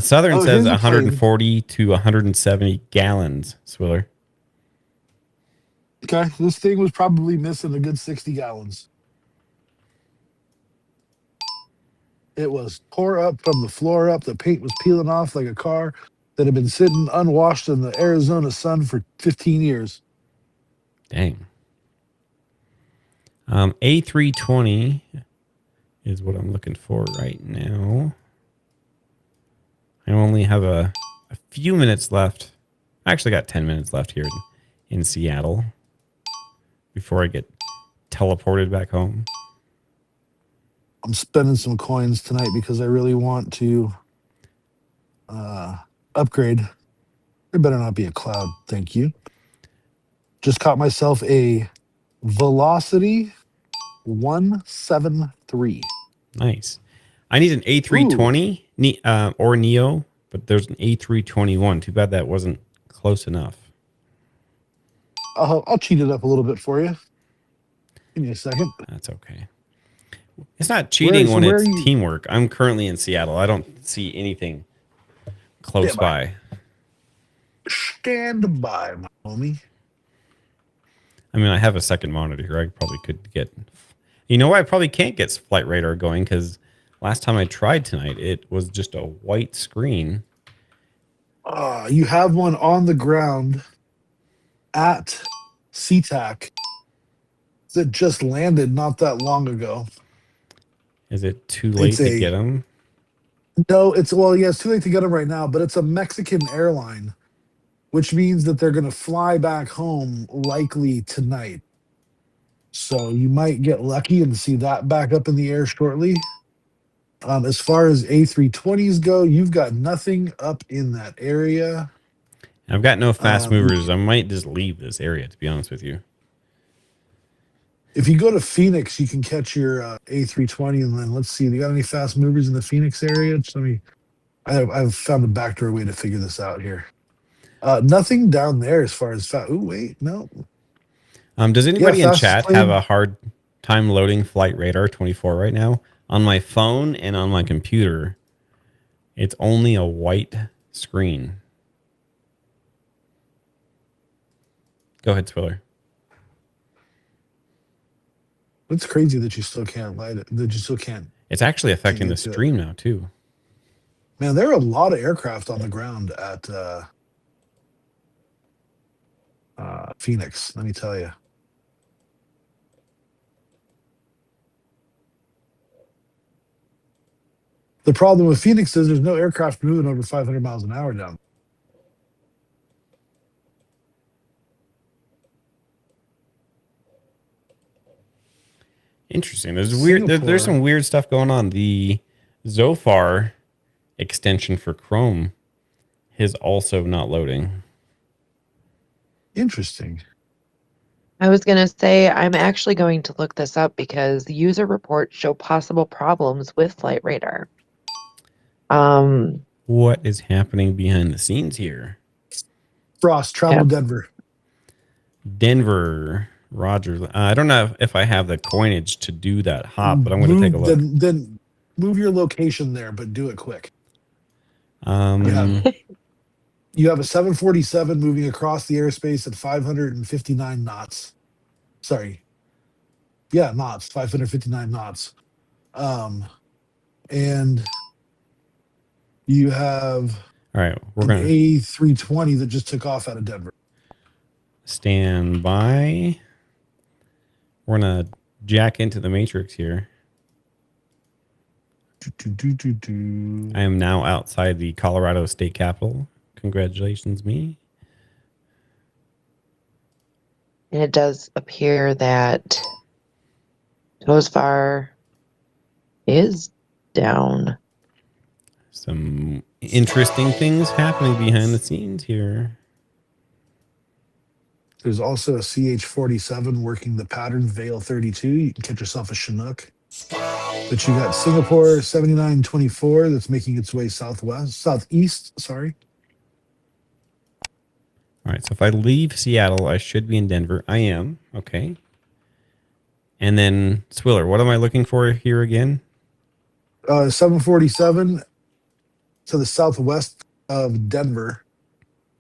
Southern says here's a plane. 140 to 170 gallons, Swiller. Okay, this thing was probably missing a good 60 gallons. It was tore up from the floor up. The paint was peeling off like a car that had been sitting unwashed in the Arizona sun for 15 years. Dang. A320 is what I'm looking for right now. I only have a few minutes left. I actually got 10 minutes left here in Seattle before I get teleported back home. I'm spending some coins tonight because I really want to upgrade. There better not be a cloud. Thank you. Just caught myself a Velocity 173. Nice. I need an A320 or Neo, but there's an A321. Too bad that wasn't close enough. I'll cheat it up a little bit for you. Give me a second. That's okay. It's not cheating when where it's are you? teamwork. I'm currently in Seattle. I don't see anything close Stand by. by. Stand by, my homie. I mean, I have a second monitor here. I probably could get... You know why I probably can't get flight radar going? Because last time I tried tonight, it was just a white screen. You have one on the ground at SeaTac that just landed not that long ago. Is it too late to get them? No, it's too late to get them right now, but it's a Mexican airline, which means that they're going to fly back home likely tonight. So you might get lucky and see that back up in the air shortly. As far as A320s go, you've got nothing up in that area. I've got no fast movers. I might just leave this area, to be honest with you. If you go to Phoenix, you can catch your A320, and then let's see. Do you got any fast movers in the Phoenix area? I've found a backdoor way to figure this out here. Nothing down there as far as fast. Oh, wait, no. Does anybody in chat plane. have a hard time loading Flight Radar 24 right now? On my phone and on my computer, it's only a white screen. Go ahead, Swiller. It's crazy that you still can't light it. That you still can't. It's actually affecting the stream now, too. Man, there are a lot of aircraft on the ground at Phoenix, let me tell you. The problem with Phoenix is there's no aircraft moving over 500 miles an hour down. Interesting. There's some weird stuff going on. The Zofar extension for Chrome is also not loading. Interesting. I was going to say, I'm actually going to look this up because the user reports show possible problems with Flight Radar. What is happening behind the scenes here? Frost, travel Denver. Denver, Roger. I don't know if I have the coinage to do that hop, but I'm going to take a look. Then move your location there, but do it quick. You have a 747 moving across the airspace at 559 knots. Sorry. Yeah, knots, 559 knots. And you have all right, we're an A320 that just took off out of Denver. Stand by. We're going to jack into the matrix here. I am now outside the Colorado state capitol. Congratulations, me. And it does appear that Zofar is down. Some interesting things happening behind the scenes here. There's also a CH-47 working the pattern Vale 32. You can catch yourself a Chinook. But you got Singapore 7924 that's making its way southeast. Sorry. All right, so if I leave Seattle, I should be in Denver. I am. Okay. And then Swiller, what am I looking for here again? 747 to the southwest of Denver,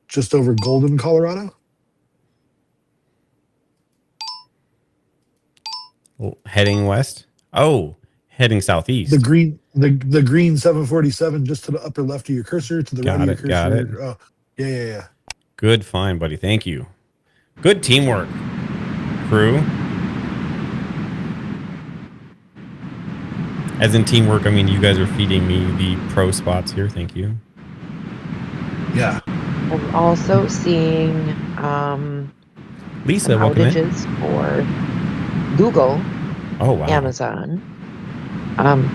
just over Golden, Colorado. Heading west? Oh, heading southeast. The green 747 just to the upper left of your cursor, to the right of your cursor. Got it. Oh, yeah. Good find, buddy. Thank you. Good teamwork, crew. As in teamwork, I mean you guys are feeding me the pro spots here. Thank you. Yeah. I'm also seeing Lisa, some welcome in. outages for Google, Oh, wow. Amazon.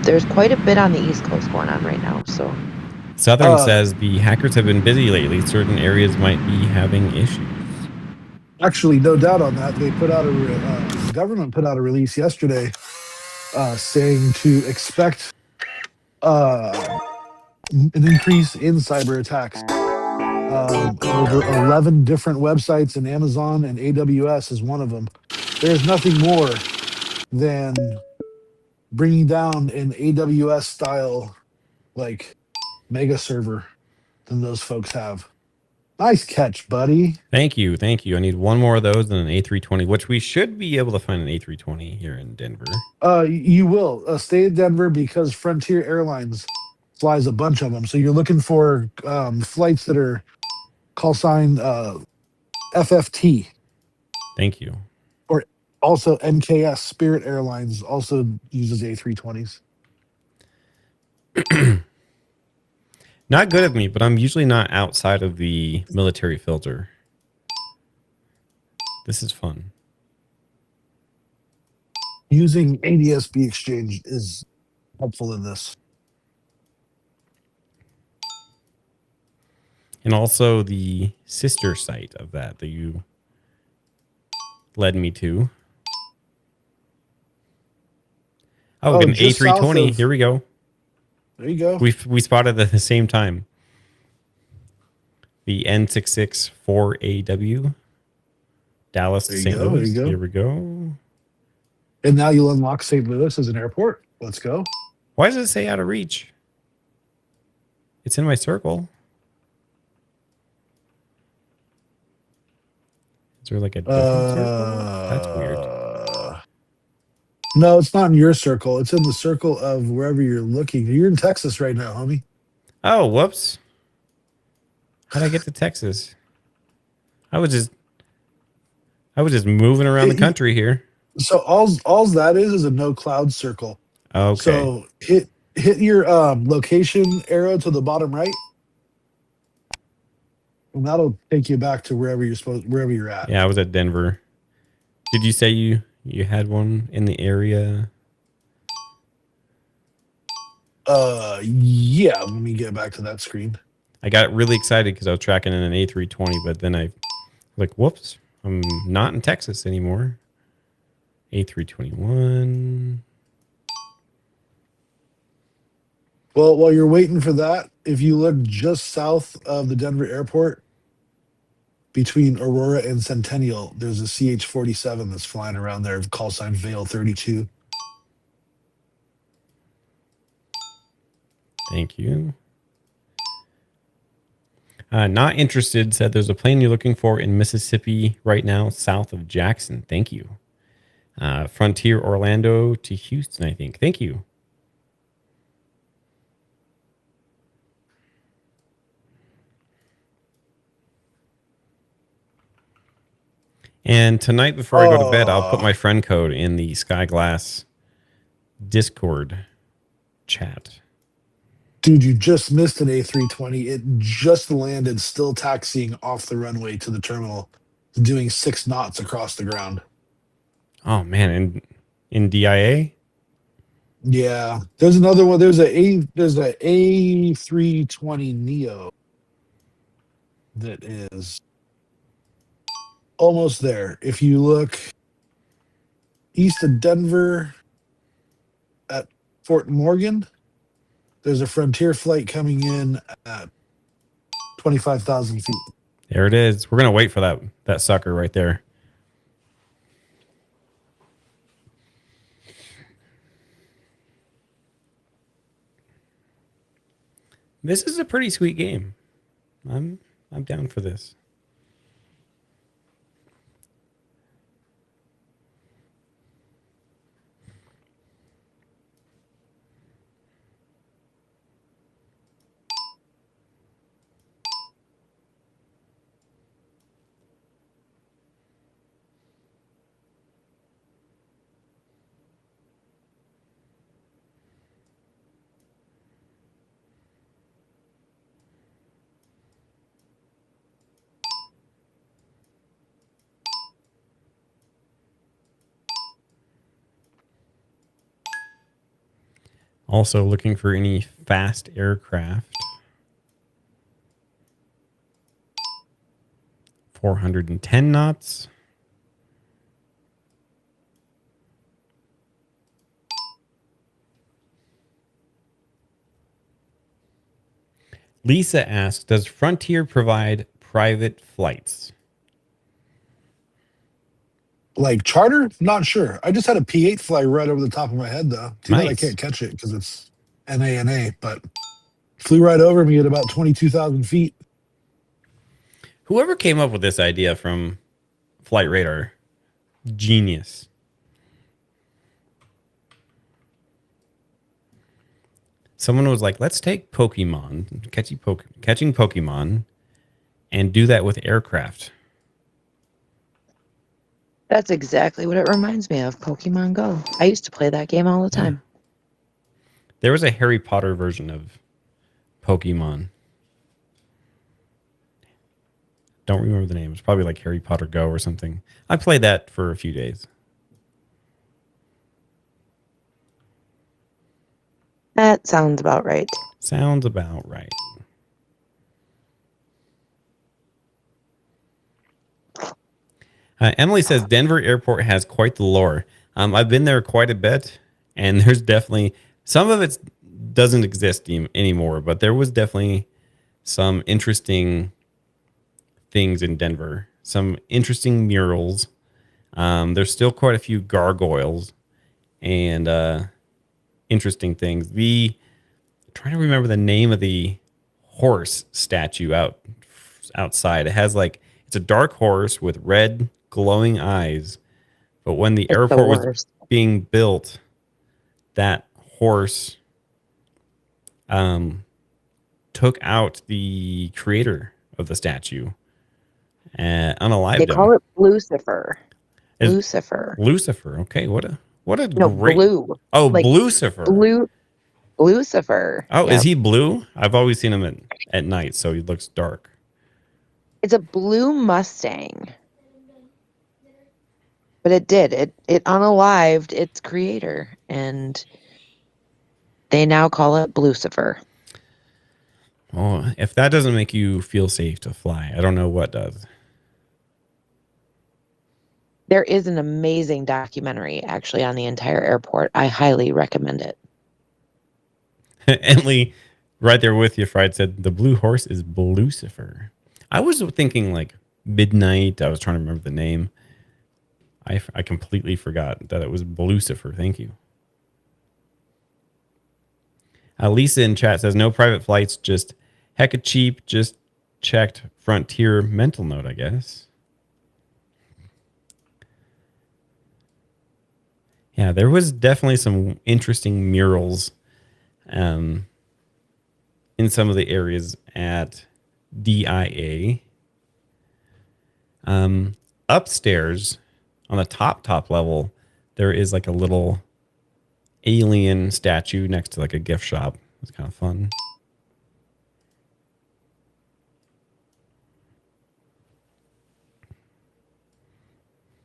There's quite a bit on the East Coast going on right now. So Southern says the hackers have been busy lately. Certain areas might be having issues. Actually, no doubt on that. They put out the government put out a release yesterday saying to expect an increase in cyber attacks. Over 11 different websites, and Amazon and AWS is one of them. There's nothing more than bringing down an AWS style like mega server than those folks have. Nice catch, buddy. Thank you. I need one more of those and an A320, which we should be able to find an A320 here in Denver. You will stay in Denver because Frontier Airlines flies a bunch of them. So you're looking for flights that are call sign FFT. Thank you. Or also MKS, Spirit Airlines also uses A320s. Not good of me, but I'm usually not outside of the military filter. This is fun. Using ADSB exchange is helpful in this. And also the sister site of that you led me to. Oh, an A320. Here we go. There you go. We spotted it at the same time. The N664AW. Dallas to St. Louis. There you go. Here we go. And now you'll unlock St. Louis as an airport. Let's go. Why does it say out of reach? It's in my circle. Is there like a different circle? That's weird. No, it's not in your circle. It's in the circle of wherever you're looking. You're in Texas right now, homie. Oh, whoops. How'd I get to Texas? I was just moving around the country here. So all that is a no cloud circle. Okay. So hit your location arrow to the bottom right, and that'll take you back to wherever you're at. Yeah, I was at Denver. Did you say you had one in the area? Yeah. Let me get back to that screen. I got really excited because I was tracking in an A320, but then I like, whoops, I'm not in Texas anymore. A321. Well, while you're waiting for that, if you look just south of the Denver airport, between Aurora and Centennial, there's a CH-47 that's flying around there, call sign Vale 32. Thank you. Not interested said there's a plane you're looking for in Mississippi right now, south of Jackson. Thank you. Frontier Orlando to Houston, I think. Thank you. And tonight, before I go to bed, I'll put my friend code in the Skyglass Discord chat. Dude, you just missed an A320. It just landed, still taxiing off the runway to the terminal, doing 6 knots across the ground. Oh, man. In DIA? Yeah. There's another one. There's a A320 Neo that is almost there. If you look east of Denver at Fort Morgan, there's a Frontier flight coming in at 25,000 feet. There it is. We're gonna wait for that sucker right there. This is a pretty sweet game. I'm down for this. Also looking for any fast aircraft. 410 knots. Lisa asks, does Frontier provide private flights? Like charter? Not sure. I just had a P8 fly right over the top of my head, though. Too bad I Nice. can't catch it because it's NA, but flew right over me at about 22,000 feet. Whoever came up with this idea from Flight Radar, genius. Someone was like, let's take Pokemon, catching Pokemon, and do that with aircraft. That's exactly what it reminds me of, Pokemon Go. I used to play that game all the time. There was a Harry Potter version of Pokemon. Don't remember the name. It's probably like Harry Potter Go or something. I played that for a few days. That sounds about right. Sounds about right. Emily says Denver Airport has quite the lore. I've been there quite a bit, and there's definitely some of it doesn't exist anymore, but there was definitely some interesting things in Denver. Some interesting murals. There's still quite a few gargoyles and interesting things. I'm trying to remember the name of the horse statue outside. It has it's a dark horse with red glowing eyes. But when the airport was being built, that horse took out the creator of the statue and unalived him. They call it Lucifer. Lucifer. Okay, what a no, great blue. Oh, like Lucifer. Lucifer. Oh, yep. Is he blue? I've always seen him at night, so he looks dark. It's a blue Mustang. But it unalived its creator, and they now call it Lucifer. Oh, if that doesn't make you feel safe to fly, I don't know what does. There is an amazing documentary actually on the entire airport. I highly recommend it. Emily, right there with you, Fried, said the blue horse is Lucifer. I was thinking like Midnight. I was trying to remember the name. I completely forgot that it was Lucifer. Thank you. Lisa in chat says no private flights, just hecka cheap. Just checked Frontier mental note, I guess. Yeah, there was definitely some interesting murals in some of the areas at DIA. Upstairs on the top level, there is like a little alien statue next to like a gift shop. It's kind of fun.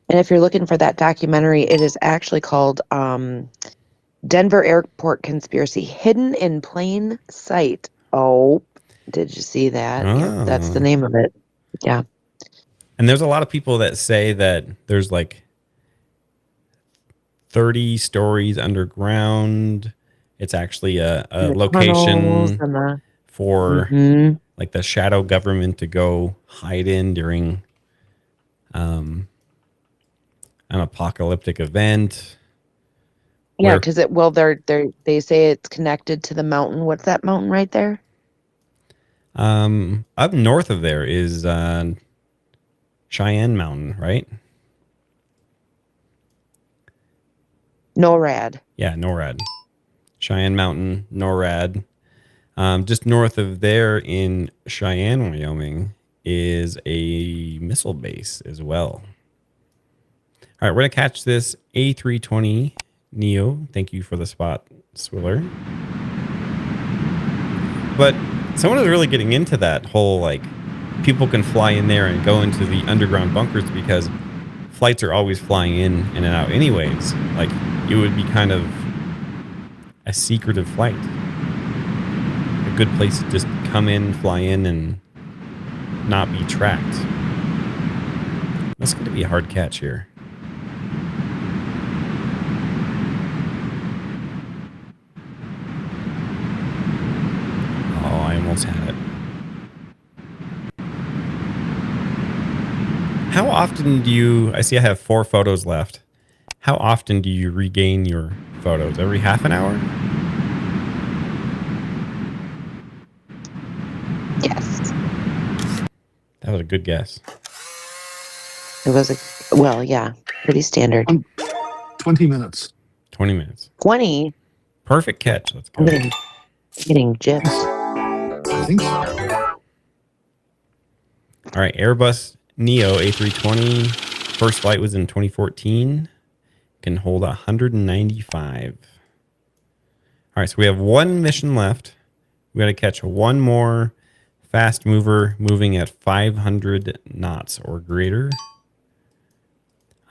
And if you're looking for that documentary, it is actually called Denver Airport Conspiracy, Hidden in Plain Sight. Oh, did you see that? Oh. Yeah, that's the name of it. Yeah. And there's a lot of people that say that there's like 30 stories underground. It's actually a And the tunnels location and the for Mhm. like the shadow government to go hide in during an apocalyptic event. Yeah, Where because they say it's connected to the mountain. What's that mountain right there? up north of there is Cheyenne Mountain, right? NORAD. Yeah, NORAD. Cheyenne Mountain, NORAD. Just north of there in Cheyenne, Wyoming, is a missile base as well. All right, we're going to catch this A320 Neo. Thank you for the spot, Swiller. But someone is really getting into that whole, like, people can fly in there and go into the underground bunkers because flights are always flying in and out anyways. Like, it would be kind of a secretive flight. A good place to just come in, fly in, and not be tracked. That's going to be a hard catch here. Oh, I almost had it. How often do you... I see I have 4 photos left. How often do you regain your photos? Every half an hour? Yes. That was a good guess. It was well, yeah, pretty standard. 20 minutes. 20 minutes. 20. Perfect catch. Let's go. I'm getting gypped. I think so. All right, Airbus Neo A320. First flight was in 2014. Can hold 195. All right, so we have 1 mission left. We got to catch one more fast mover moving at 500 knots or greater.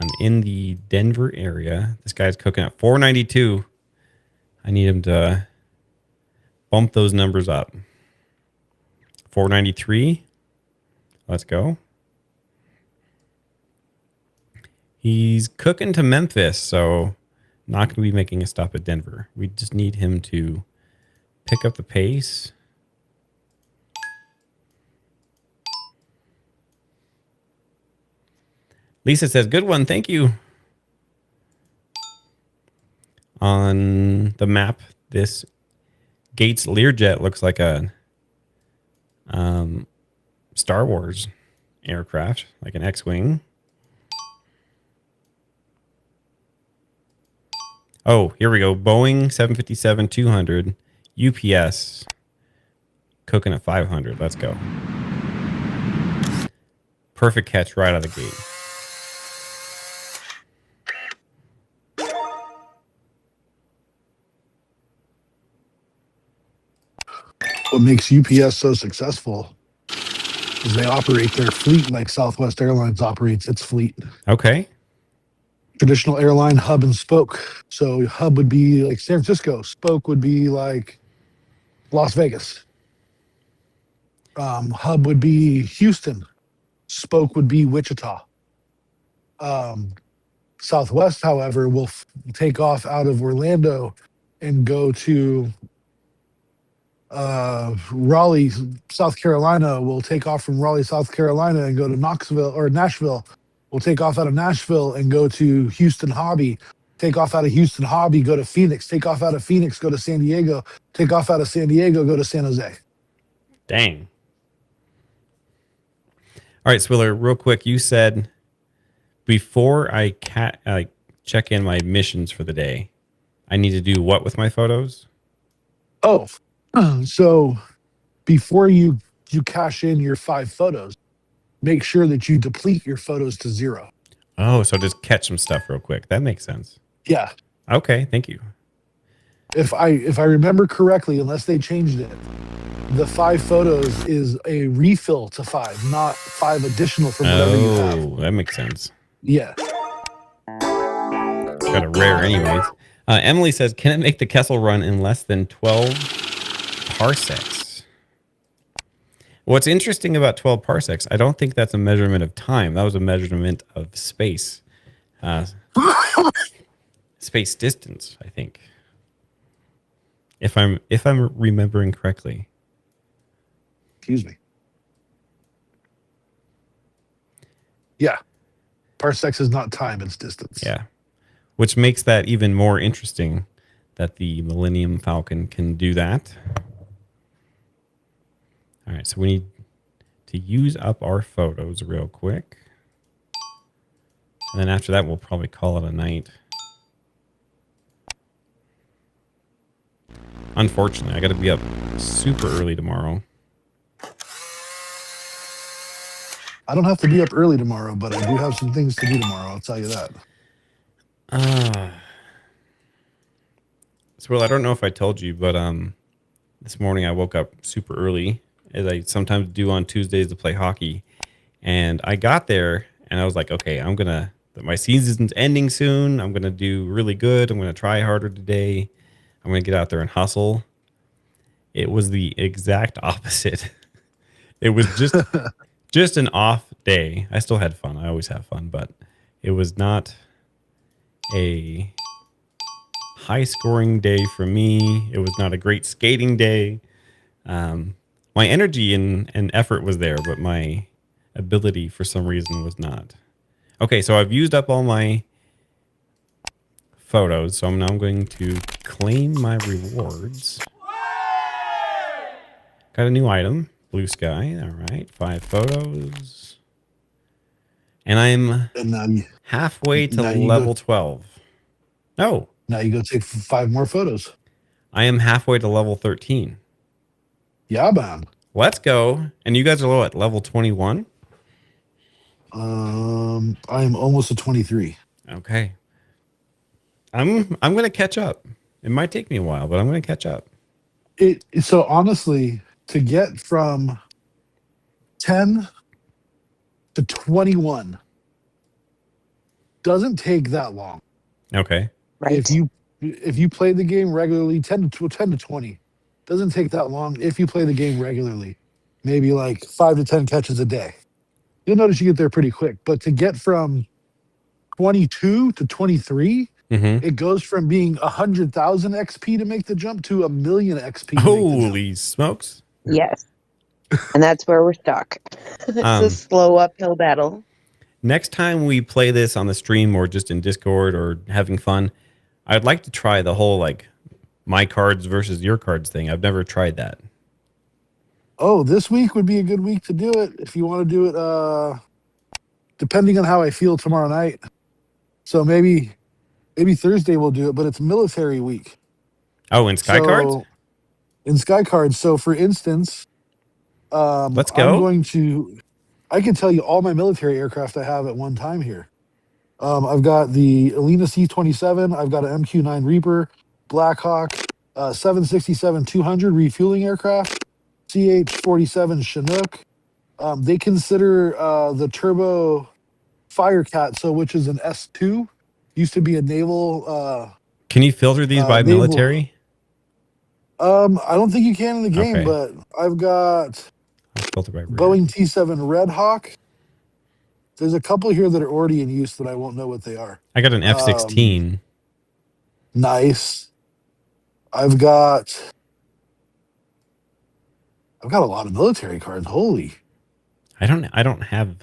I'm in the Denver area. This guy's cooking at 492. I need him to bump those numbers up. 493. Let's go. He's cooking to Memphis, so not going to be making a stop at Denver. We just need him to pick up the pace. Lisa says, good one. Thank you. On the map, this Gates Learjet looks like a Star Wars aircraft, like an X-Wing. Oh, here we go. Boeing 757-200 UPS cooking at 500. Let's go. Perfect catch right out of the gate. What makes UPS so successful is they operate their fleet like Southwest Airlines operates its fleet. Okay. Traditional airline hub and spoke. So hub would be like San Francisco. Spoke would be like Las Vegas. Hub would be Houston. Spoke would be Wichita. Southwest, however, will take off out of Orlando and go to Raleigh, South Carolina. Will take off from Raleigh, South Carolina, and go to Knoxville or Nashville. We'll take off out of Nashville and go to Houston Hobby. Take off out of Houston Hobby, go to Phoenix. Take off out of Phoenix, go to San Diego. Take off out of San Diego, go to San Jose. Dang. All right, Swiller, real quick. You said before I check in my missions for the day, I need to do what with my photos? Oh, so before you cash in your 5 photos, make sure that you deplete your photos to 0. Oh, so just catch some stuff real quick. That makes sense. Yeah. Okay, thank you. If I remember correctly, unless they changed it, the 5 photos is a refill to 5, not 5 additional from whatever you have. Oh, that makes sense. Yeah. Got a rare anyways. Emily says, can it make the Kessel run in less than 12 parsecs? What's interesting about 12 parsecs, I don't think that's a measurement of time. That was a measurement of space. Space distance, I think. If I'm remembering correctly. Excuse me. Yeah. Parsecs is not time, it's distance. Yeah. Which makes that even more interesting that the Millennium Falcon can do that. All right, so we need to use up our photos real quick. And then after that, we'll probably call it a night. Unfortunately, I got to be up super early tomorrow. I don't have to be up early tomorrow, but I do have some things to do tomorrow. I'll tell you that. So, well, I don't know if I told you, but this morning I woke up super early, as I sometimes do on Tuesdays to play hockey. And I got there, and I was like, okay, my season's ending soon. I'm going to do really good. I'm going to try harder today. I'm going to get out there and hustle. It was the exact opposite. It was just an off day. I still had fun. I always have fun, but it was not a high scoring day for me. It was not a great skating day. My energy and effort was there, but my ability for some reason was not. Okay, so I've used up all my photos, so I'm now going to claim my rewards. Got a new item, blue sky. All right, 5 photos. And I'm halfway to level 12. No. Now you go take 5 more photos. I am halfway to level 13. Yeah, man. Let's go. And you guys are low at level 21? I'm almost at 23. Okay. I'm going to catch up. It might take me a while, but I'm going to catch up. So honestly, to get from 10 to 21 doesn't take that long. Okay. Right. If you play the game regularly, 10 to 20 doesn't take that long. If you play the game regularly, maybe like 5 to 10 catches a day, you'll notice you get there pretty quick. But to get from 22 to 23, it goes from being 100,000 XP to make the jump to 1,000,000 XP. Holy smokes. Yes. And that's where we're stuck. It's a slow uphill battle. Next time we play this on the stream or just in Discord or having fun, I'd like to try the whole like my cards versus your cards thing. I've never tried that. Oh, this week would be a good week to do it if you want to do it. Depending on how I feel tomorrow night. So maybe Thursday we'll do it, but it's military week. Oh, in Skycards? In Skycards. So for instance, let's go. I can tell you all my military aircraft I have at one time here. I've got the Alina C-27. I've got an MQ-9 Reaper, Black Hawk, 767-200 refueling aircraft, CH-47 Chinook. They consider the Turbo Firecat, which is an S2, used to be a naval. Can you filter these by military? I don't think you can in the game, but I've got Boeing T-7 Red Hawk. There's a couple here that are already in use that I won't know what they are. I got an F-16. Nice. I've got a lot of military cards. Holy. I don't have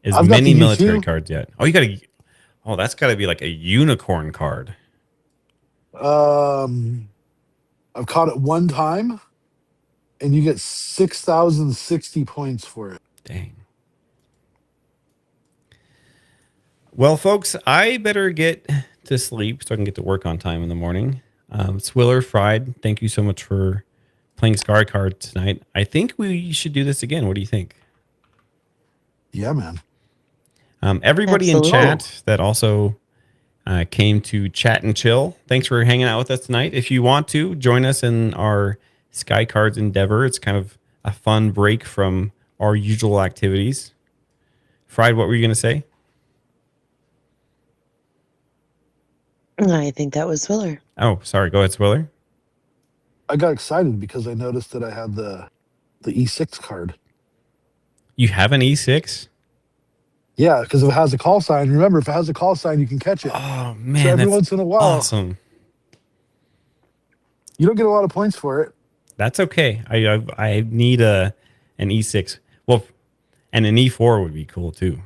as many military cards yet. Oh, that's got to be like a unicorn card. I've caught it one time, and you get 6,060 points for it. Dang. Well, folks, I better get to sleep so I can get to work on time in the morning. Swiller, Fried, thank you so much for playing Skycards tonight. I think we should do this again. What do you think? Yeah, man. Everybody in chat that also came to chat and chill, thanks for hanging out with us tonight. If you want to join us in our Skycards endeavor, it's kind of a fun break from our usual activities. Fried, what were you going to say? I think that was Swiller. Oh, sorry. Go ahead, Swiller. I got excited because I noticed that I had the E6 card. You have an E6? Yeah, because if it has a call sign, remember, if it has a call sign, you can catch it. Oh So man, every that's once in a while, awesome. you don't get a lot of points for it. That's okay. I need an E6. Well, and an E4 would be cool too.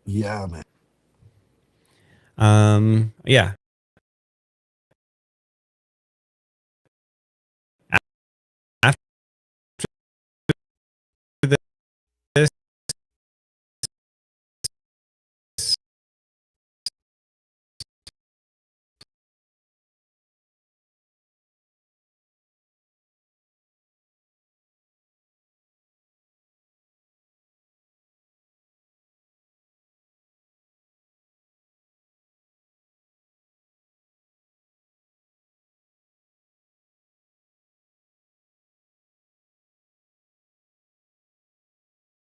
Yeah, man. Yeah. After this,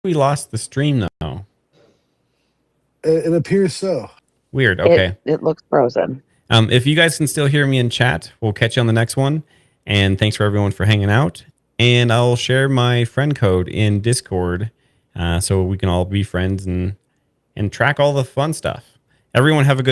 we lost the stream though. It appears so. Weird. Okay. It looks frozen. If you guys can still hear me in chat, we'll catch you on the next one. And thanks for everyone for hanging out. And I'll share my friend code in Discord so we can all be friends and track all the fun stuff. Everyone have a good